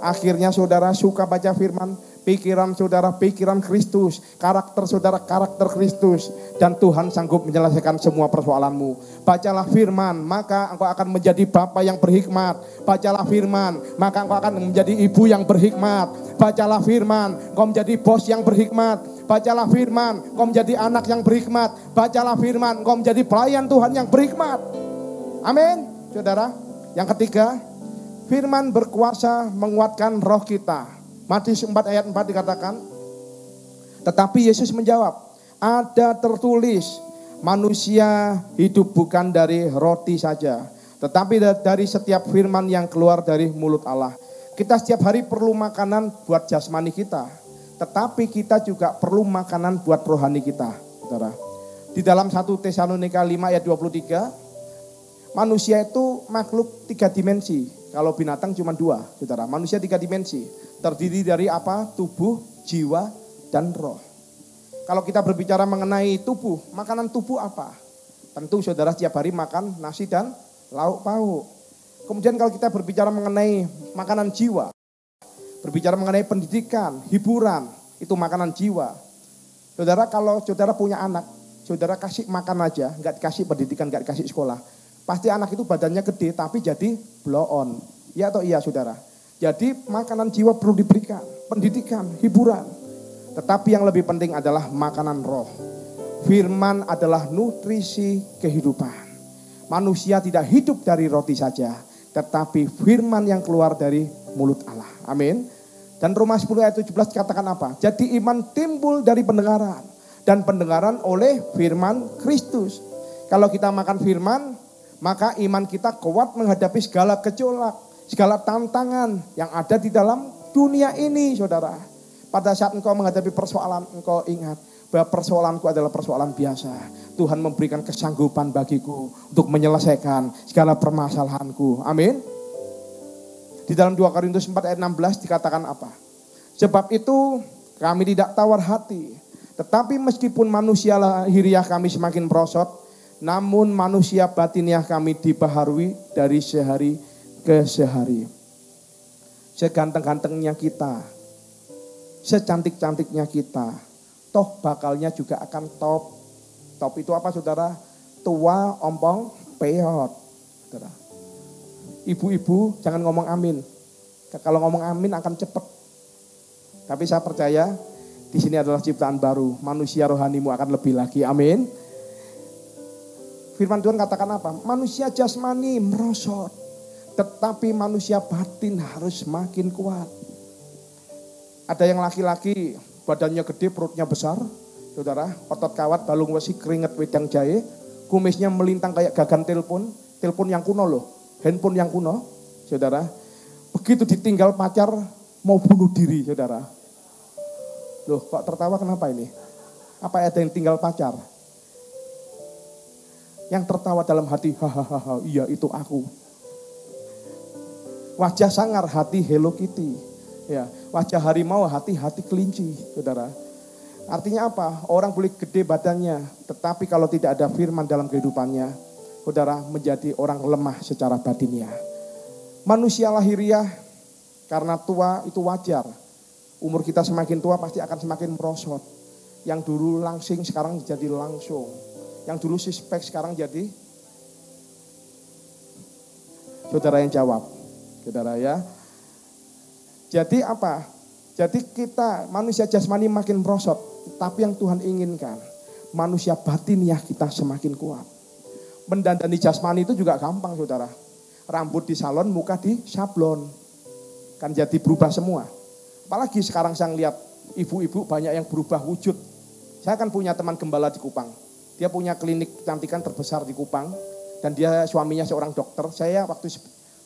Akhirnya saudara suka baca firman, pikiran saudara pikiran Kristus, karakter saudara karakter Kristus, dan Tuhan sanggup menyelesaikan semua persoalanmu. Bacalah firman, maka engkau akan menjadi bapa yang berhikmat. Bacalah firman, maka engkau akan menjadi ibu yang berhikmat. Bacalah firman, engkau menjadi bos yang berhikmat. Bacalah firman, engkau menjadi anak yang berhikmat. Bacalah firman, engkau menjadi pelayan Tuhan yang berhikmat. Amin, saudara. Yang ketiga, firman berkuasa menguatkan roh kita. Matius 4 ayat 4 dikatakan, tetapi Yesus menjawab, ada tertulis, manusia hidup bukan dari roti saja, tetapi dari setiap firman yang keluar dari mulut Allah. Kita setiap hari perlu makanan buat jasmani kita, tetapi kita juga perlu makanan buat rohani kita. Saudara, di dalam 1 Tesalonika 5 ayat 23, manusia itu makhluk 3 dimensi. Kalau binatang cuma 2, saudara. Manusia 3 dimensi. Terdiri dari apa? Tubuh, jiwa, dan roh. Kalau kita berbicara mengenai tubuh, makanan tubuh apa? Tentu saudara setiap hari makan nasi dan lauk pauk. Kemudian kalau kita berbicara mengenai makanan jiwa, berbicara mengenai pendidikan, hiburan, itu makanan jiwa. Saudara, kalau saudara punya anak, saudara kasih makan aja, nggak dikasih pendidikan, nggak dikasih sekolah, pasti anak itu badannya gede tapi jadi blow on. Ya atau iya saudara? Jadi makanan jiwa perlu diberikan, pendidikan, hiburan. Tetapi yang lebih penting adalah makanan roh. Firman adalah nutrisi kehidupan. Manusia tidak hidup dari roti saja, tetapi firman yang keluar dari mulut Allah. Amin. Dan Roma 10 ayat 17 dikatakan apa? Jadi iman timbul dari pendengaran, dan pendengaran oleh firman Kristus. Kalau kita makan firman, maka iman kita kuat menghadapi segala gejolak, segala tantangan yang ada di dalam dunia ini, saudara. Pada saat engkau menghadapi persoalan, engkau ingat bahwa persoalanku adalah persoalan biasa. Tuhan memberikan kesanggupan bagiku untuk menyelesaikan segala permasalahanku. Amin. Di dalam 2 Korintus 4 ayat 16 dikatakan apa? Sebab itu kami tidak tawar hati, tetapi meskipun manusia lahiriah kami semakin merosot, namun manusia batiniah kami dibaharui dari sehari ke sehari. Seganteng-gantengnya kita, secantik-cantiknya kita, toh bakalnya juga akan top. Top itu apa, saudara? Tua, ompong, peot. Saudara. Ibu-ibu jangan ngomong amin. Kalau ngomong amin akan cepat. Tapi saya percaya di sini adalah ciptaan baru. Manusia rohanimu akan lebih lagi. Amin. Firman Tuhan katakan apa? Manusia jasmani merosot, tetapi manusia batin harus semakin kuat. Ada yang laki-laki badannya gede, perutnya besar, saudara, otot kawat, balung besi, keringat wedang jahe, kumisnya melintang kayak gagan telepon yang kuno loh, handphone yang kuno, saudara. Begitu ditinggal pacar mau bunuh diri, saudara. Loh, kok tertawa kenapa ini? Apa ada yang tinggal pacar? Yang tertawa dalam hati, hahaha, iya itu aku. Wajah sangar, hati Hello Kitty. Ya, wajah harimau, hati kelinci, saudara. Artinya apa? Orang boleh gede badannya, tetapi kalau tidak ada firman dalam kehidupannya, saudara, menjadi orang lemah secara batinnya. Manusia lahiriah karena tua itu wajar. Umur kita semakin tua pasti akan semakin merosot. Yang dulu langsing sekarang jadi langsung. Yang dulu suspek sekarang jadi, saudara yang jawab, saudara ya. Jadi apa? Jadi kita manusia jasmani makin merosot, tapi yang Tuhan inginkan manusia batiniah kita semakin kuat. Mendandani jasmani itu juga gampang, saudara. Rambut di salon, muka di sablon, kan jadi berubah semua. Apalagi sekarang saya lihat ibu-ibu banyak yang berubah wujud. Saya kan punya teman gembala di Kupang. Dia punya klinik kecantikan terbesar di Kupang. Dan dia suaminya seorang dokter. Saya waktu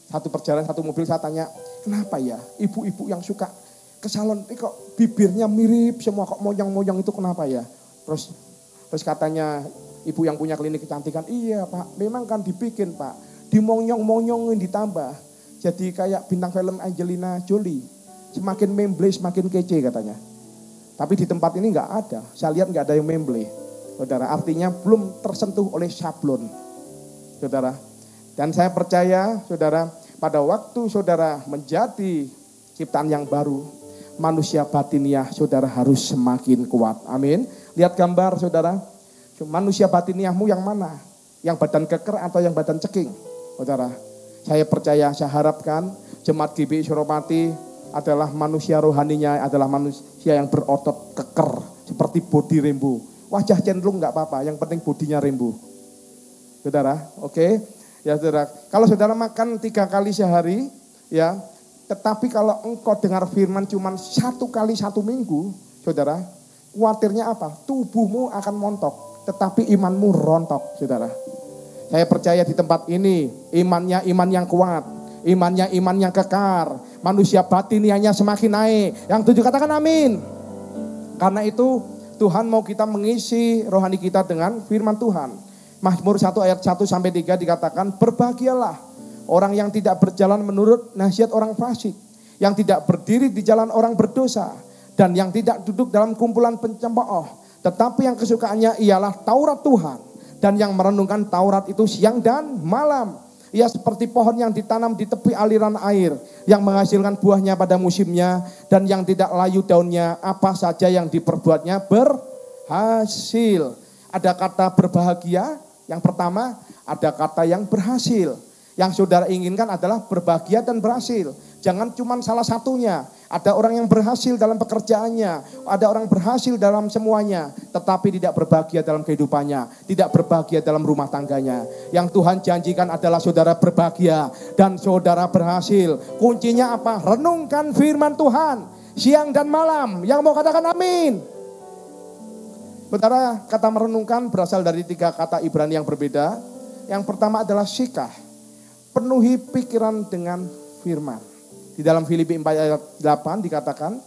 satu perjalanan, satu mobil saya tanya, kenapa ya ibu-ibu yang suka ke salon, kok bibirnya mirip semua, kok moyang-moyang itu kenapa ya? Terus katanya ibu yang punya klinik kecantikan, iya Pak, memang kan dibikin Pak. Dimonyong-monyongin ditambah. Jadi kayak bintang film Angelina Jolie. Semakin memble, semakin kece katanya. Tapi di tempat ini nggak ada. Saya lihat nggak ada yang memble. Saudara, artinya belum tersentuh oleh sablon. Saudara. Dan saya percaya, saudara, pada waktu saudara menjadi ciptaan yang baru, manusia batiniah saudara harus semakin kuat. Amin. Lihat gambar, saudara. Manusia batiniahmu yang mana? Yang badan keker atau yang badan ceking? Saudara, saya percaya, saya harapkan Jemaat GBI Suropati adalah manusia rohaninya, adalah manusia yang berotot keker, seperti body rainbow. Wajah cenderung nggak apa-apa, yang penting bodinya rainbow. Saudara, oke? Ya saudara, kalau saudara makan 3 kali sehari, ya, tetapi kalau engkau dengar firman cuma 1 kali 1 minggu, saudara, khawatirnya apa? Tubuhmu akan montok, tetapi imanmu rontok, saudara. Saya percaya di tempat ini, imannya iman yang kuat, imannya iman yang kekar, manusia batiniahnya semakin naik. Yang 7 katakan amin. Karena itu Tuhan mau kita mengisi rohani kita dengan firman Tuhan. Mazmur 1 ayat 1-3 dikatakan, berbahagialah orang yang tidak berjalan menurut nasihat orang fasik, yang tidak berdiri di jalan orang berdosa, dan yang tidak duduk dalam kumpulan pencemooh, tetapi yang kesukaannya ialah Taurat Tuhan, dan yang merenungkan Taurat itu siang dan malam. Ia seperti pohon yang ditanam di tepi aliran air, yang menghasilkan buahnya pada musimnya, dan yang tidak layu daunnya, apa saja yang diperbuatnya berhasil. Ada kata berbahagia, yang pertama ada kata yang berhasil. Yang saudara inginkan adalah berbahagia dan berhasil. Jangan cuma salah satunya. Ada orang yang berhasil dalam pekerjaannya, ada orang berhasil dalam semuanya, tetapi tidak berbahagia dalam kehidupannya, tidak berbahagia dalam rumah tangganya. Yang Tuhan janjikan adalah saudara berbahagia dan saudara berhasil. Kuncinya apa? Renungkan firman Tuhan siang dan malam. Yang mau katakan amin. Saudara, kata merenungkan berasal dari 3 kata Ibrani yang berbeda. Yang pertama adalah sikah. Penuhi pikiran dengan firman. Di dalam Filipi 4 ayat 8 dikatakan,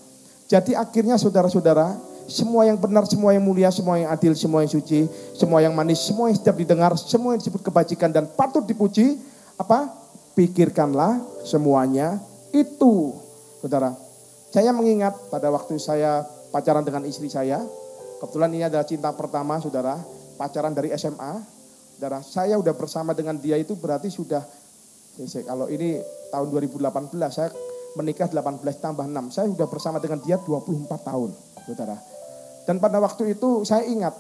jadi akhirnya saudara-saudara, semua yang benar, semua yang mulia, semua yang adil, semua yang suci, semua yang manis, semua yang sedap didengar, semua yang disebut kebajikan dan patut dipuji, apa? Pikirkanlah semuanya itu. Saudara, saya mengingat pada waktu saya pacaran dengan istri saya, kebetulan ini adalah cinta pertama saudara, pacaran dari SMA. Saudara, saya udah bersama dengan dia itu berarti sudah, kalau ini tahun 2018, saya menikah 18 tambah 6. Saya sudah bersama dengan dia 24 tahun, saudara. Dan pada waktu itu saya ingat,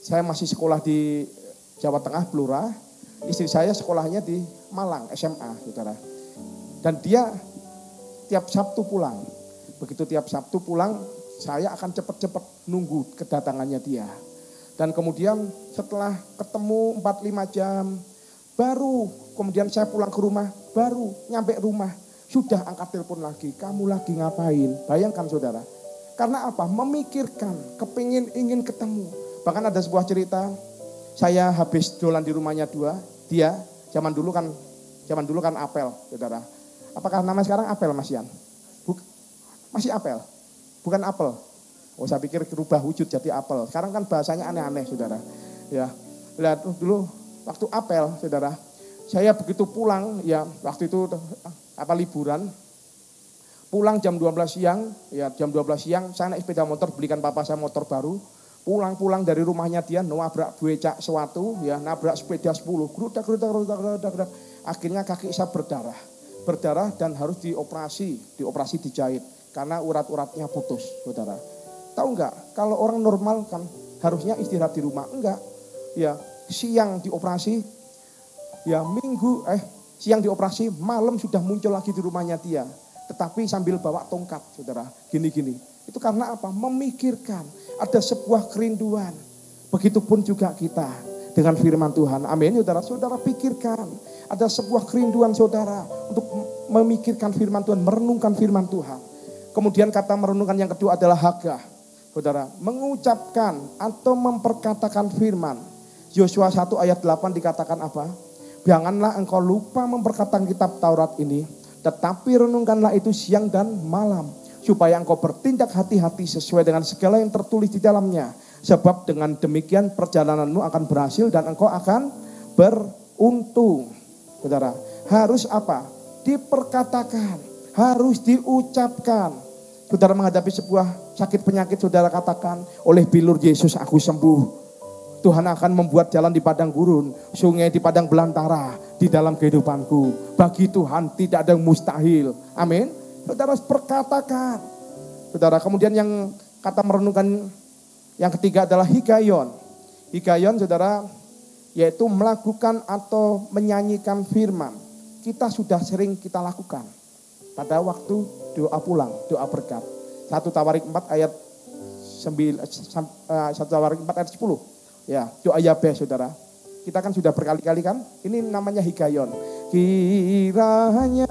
saya masih sekolah di Jawa Tengah, Blora. Istri saya sekolahnya di Malang, SMA, saudara. Dan dia tiap Sabtu pulang. Begitu tiap Sabtu pulang, saya akan cepat-cepat nunggu kedatangannya dia. Dan kemudian setelah ketemu 4-5 jam, baru kemudian saya pulang ke rumah, baru nyampe rumah, sudah angkat telepon lagi, kamu lagi ngapain? Bayangkan saudara, karena apa? Memikirkan, ingin ketemu. Bahkan ada sebuah cerita, saya habis dolan di rumahnya dia, zaman dulu kan apel, saudara. Apakah nama sekarang apel, Mas Yan? Masih apel, bukan apel. Oh, saya pikir berubah wujud jadi apel. Sekarang kan bahasanya aneh-aneh, saudara. Ya, lihat dulu waktu apel, saudara. Saya begitu pulang, ya waktu itu liburan. Pulang jam 12 siang, ya jam 12 siang saya naik sepeda motor, belikan papa saya motor baru. Pulang dari rumahnya dia, nabrak becak suatu, ya nabrak sepeda 10, gerudak. Akhirnya kaki saya berdarah dan harus dioperasi dijahit. Karena urat-uratnya putus, saudara. Tahu enggak, kalau orang normal kan harusnya istirahat di rumah. Enggak, ya siang dioperasi, ya siang dioperasi, malam sudah muncul lagi di rumahnya dia. Tetapi sambil bawa tongkat, saudara, gini-gini. Itu karena apa? Memikirkan, ada sebuah kerinduan. Begitupun juga kita dengan firman Tuhan. Amin, saudara. Saudara pikirkan, ada sebuah kerinduan saudara untuk memikirkan firman Tuhan, merenungkan firman Tuhan. Kemudian kata merenungkan yang kedua adalah hagah. Saudara, mengucapkan atau memperkatakan firman. Yosua 1 ayat 8 dikatakan apa? Janganlah engkau lupa memperkatakan kitab Taurat ini, tetapi renungkanlah itu siang dan malam, supaya engkau bertindak hati-hati sesuai dengan segala yang tertulis di dalamnya. Sebab dengan demikian perjalananmu akan berhasil dan engkau akan beruntung. Saudara, harus apa? Diperkatakan, harus diucapkan. Saudara menghadapi sebuah sakit penyakit, saudara katakan, oleh bilur Yesus aku sembuh. Tuhan akan membuat jalan di padang gurun, sungai di padang belantara di dalam kehidupanku. Bagi Tuhan tidak ada yang mustahil. Amin. Saudara perkatakan. Saudara, kemudian yang kata merenungkan yang ketiga adalah hikayon. Hikayon, saudara, yaitu melakukan atau menyanyikan firman. Kita sudah sering kita lakukan pada waktu doa pulang, doa berkat. 1 Tawarik 4 ayat 10. Ya, doa Yabes, saudara. Kita kan sudah berkali-kali kan? Ini namanya hikayon. Kiranya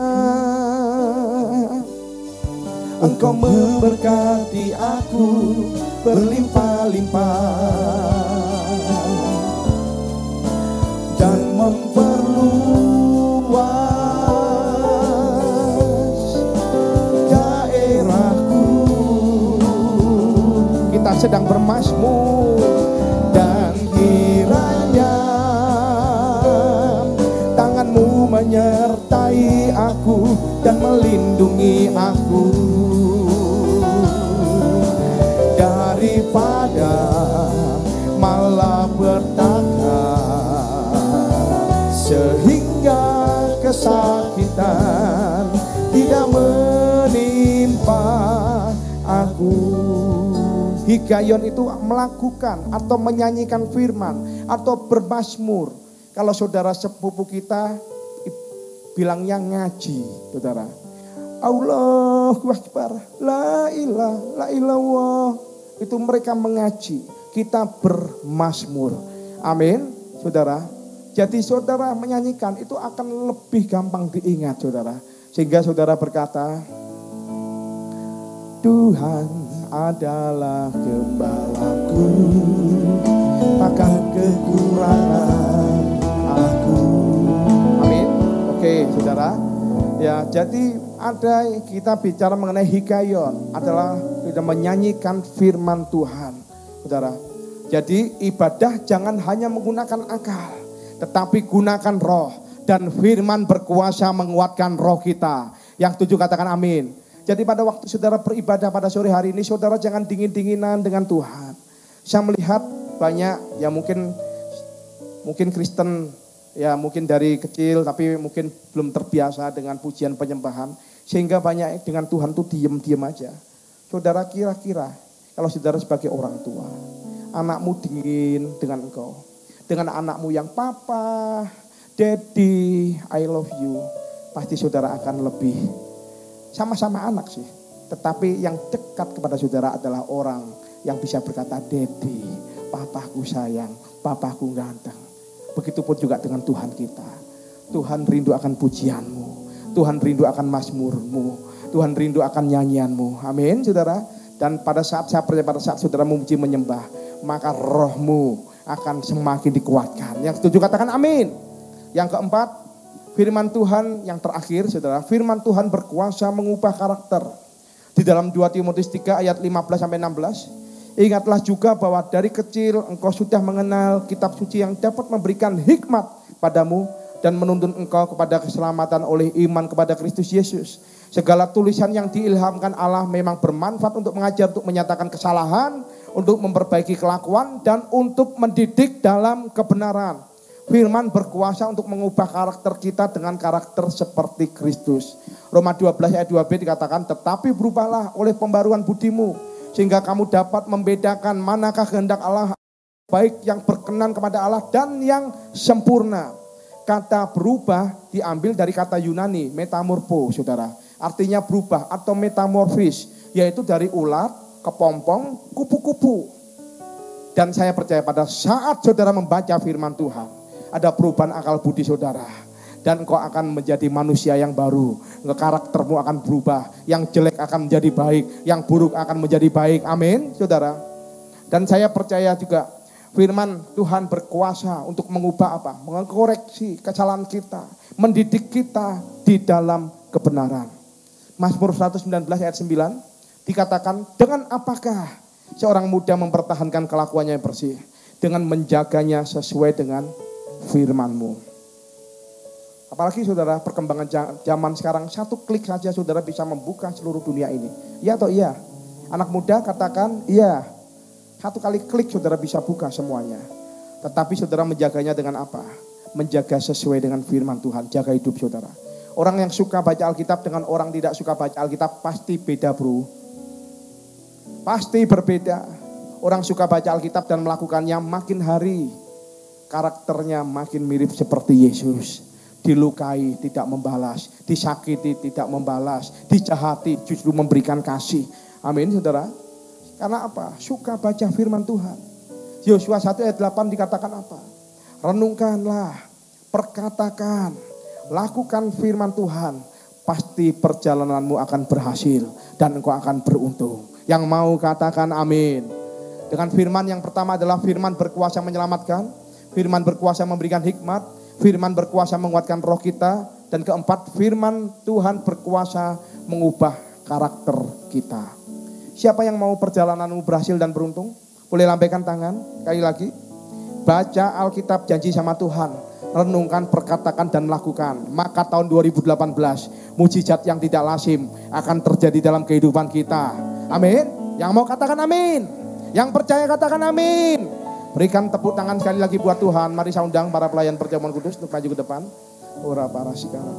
Engkau memberkati aku berlimpah-limpah dan memperluas daerahku. Kita sedang bermazmur. Dan kiranya tanganmu menyertai aku dan melindungi aku daripada malapetaka, sehingga kesakitan tidak menimpa aku. Hikayon itu melakukan atau menyanyikan firman atau bermazmur. Kalau saudara sepupu kita bilangnya ngaji, saudara. Allahu Akbar, la ilallah. Itu mereka mengaji, kita bermazmur. Amin, saudara. Jadi saudara menyanyikan itu akan lebih gampang diingat, saudara. Sehingga saudara berkata, Tuhan adalah gembalaku, takkan kekurangan aku. Amin. Oke, saudara. Ya, jadi ada kita bicara mengenai hikayon adalah kita menyanyikan firman Tuhan, saudara. Jadi ibadah jangan hanya menggunakan akal, tetapi gunakan roh, dan firman berkuasa menguatkan roh kita. Yang setuju katakan amin. Jadi pada waktu saudara beribadah pada sore hari ini, saudara jangan dingin-dinginan dengan Tuhan. Saya melihat banyak yang mungkin Kristen, ya mungkin dari kecil tapi mungkin belum terbiasa dengan pujian penyembahan. Sehingga banyak dengan Tuhan tuh diem-diem aja. Saudara kira-kira kalau saudara sebagai orang tua, anakmu dingin dengan engkau. Dengan anakmu yang papa, daddy, I love you. Pasti saudara akan lebih sama-sama anak sih. Tetapi yang dekat kepada saudara adalah orang yang bisa berkata, daddy, papaku sayang, papaku ganteng. Begitupun juga dengan Tuhan kita. Tuhan rindu akan pujianmu. Tuhan rindu akan mazmurmu. Tuhan rindu akan nyanyianmu. Amin, saudara. Dan pada saat saya percaya, pada saat saudara memuji menyembah, maka rohmu akan semakin dikuatkan. Yang setuju katakan amin. Yang keempat, firman Tuhan yang terakhir, saudara. Firman Tuhan berkuasa mengubah karakter. Di dalam 2 Timotius 3 ayat 15-16. Ingatlah juga bahwa dari kecil engkau sudah mengenal kitab suci yang dapat memberikan hikmat padamu dan menuntun engkau kepada keselamatan oleh iman kepada Kristus Yesus. Segala tulisan yang diilhamkan Allah memang bermanfaat untuk mengajar, untuk menyatakan kesalahan, untuk memperbaiki kelakuan, dan untuk mendidik dalam kebenaran. Firman berkuasa untuk mengubah karakter kita dengan karakter seperti Kristus. Roma 12 ayat 2b dikatakan, tetapi berubahlah oleh pembaruan budimu, sehingga kamu dapat membedakan manakah kehendak Allah, baik yang berkenan kepada Allah dan yang sempurna. Kata berubah diambil dari kata Yunani, metamorpho, saudara. Artinya berubah atau metamorfis, yaitu dari ulat, kepompong, kupu-kupu. Dan saya percaya pada saat saudara membaca firman Tuhan, ada perubahan akal budi saudara. Dan engkau akan menjadi manusia yang baru. Karaktermu akan berubah. Yang jelek akan menjadi baik. Yang buruk akan menjadi baik. Amin, saudara. Dan saya percaya juga firman Tuhan berkuasa untuk mengubah apa? Mengkoreksi kesalahan kita. Mendidik kita di dalam kebenaran. Mazmur 119 ayat 9 dikatakan, dengan apakah seorang muda mempertahankan kelakuannya yang bersih? Dengan menjaganya sesuai dengan firman-Mu. Apalagi saudara, perkembangan zaman sekarang, satu klik saja saudara bisa membuka seluruh dunia ini. Iya atau iya? Anak muda katakan iya. Satu kali klik saudara bisa buka semuanya. Tetapi saudara menjaganya dengan apa? Menjaga sesuai dengan firman Tuhan. Jaga hidup saudara. Orang yang suka baca Alkitab dengan orang tidak suka baca Alkitab pasti beda, bro. Pasti berbeda. Orang suka baca Alkitab dan melakukannya, makin hari karakternya makin mirip seperti Yesus. Dilukai tidak membalas, disakiti tidak membalas, dijahati justru memberikan kasih. Amin, saudara. Karena apa? Suka baca firman Tuhan. Yosua 1 ayat 8 dikatakan apa? Renungkanlah, perkatakan, lakukan firman Tuhan, pasti perjalananmu akan berhasil dan engkau akan beruntung. Yang mau katakan amin. Dengan firman yang pertama adalah firman berkuasa menyelamatkan, firman berkuasa memberikan hikmat, firman berkuasa menguatkan roh kita, dan keempat, firman Tuhan berkuasa mengubah karakter kita. Siapa yang mau perjalananmu berhasil dan beruntung? Boleh lambaikan tangan, kali lagi. Baca Alkitab, janji sama Tuhan. Renungkan, perkatakan dan lakukan. Maka tahun 2018, mujizat yang tidak lazim akan terjadi dalam kehidupan kita. Amin. Yang mau katakan amin. Yang percaya katakan amin. Berikan tepuk tangan sekali lagi buat Tuhan. Mari saya undang para pelayan perjamuan kudus untuk maju ke depan. Ora para sikara.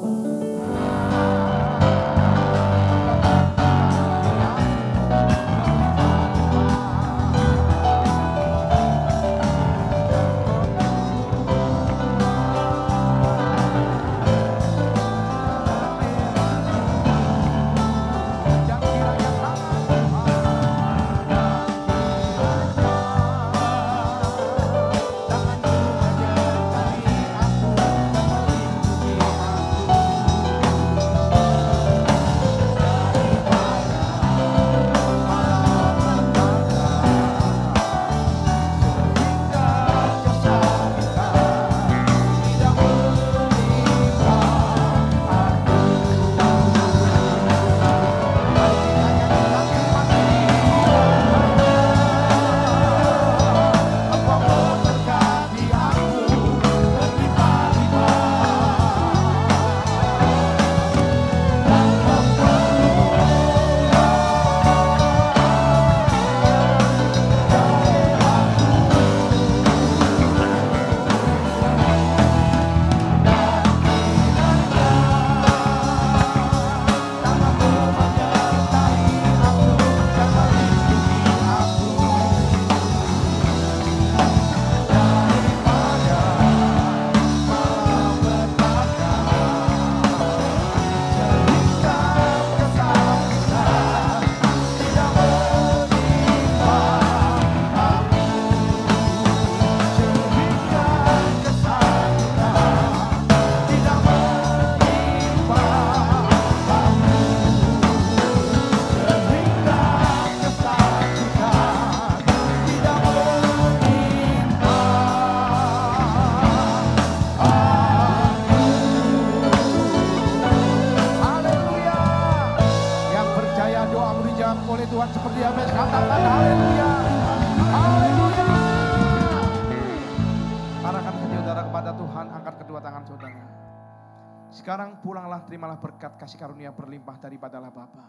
Sekarang pulanglah, terimalah berkat kasih karunia berlimpah daripada Allah Bapa.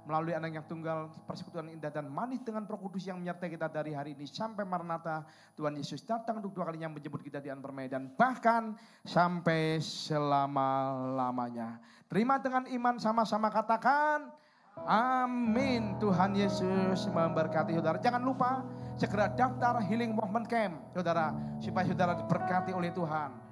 Melalui anak yang tunggal, persekutuan indah dan manis dengan Roh Kudus yang menyertai kita dari hari ini sampai Maranatha. Tuhan Yesus datang untuk 2 kalinya menjemput kita di permai dan bahkan sampai selama-lamanya. Terima dengan iman, sama-sama katakan amin. Tuhan Yesus memberkati saudara. Jangan lupa segera daftar Healing Movement Camp saudara, supaya saudara diberkati oleh Tuhan.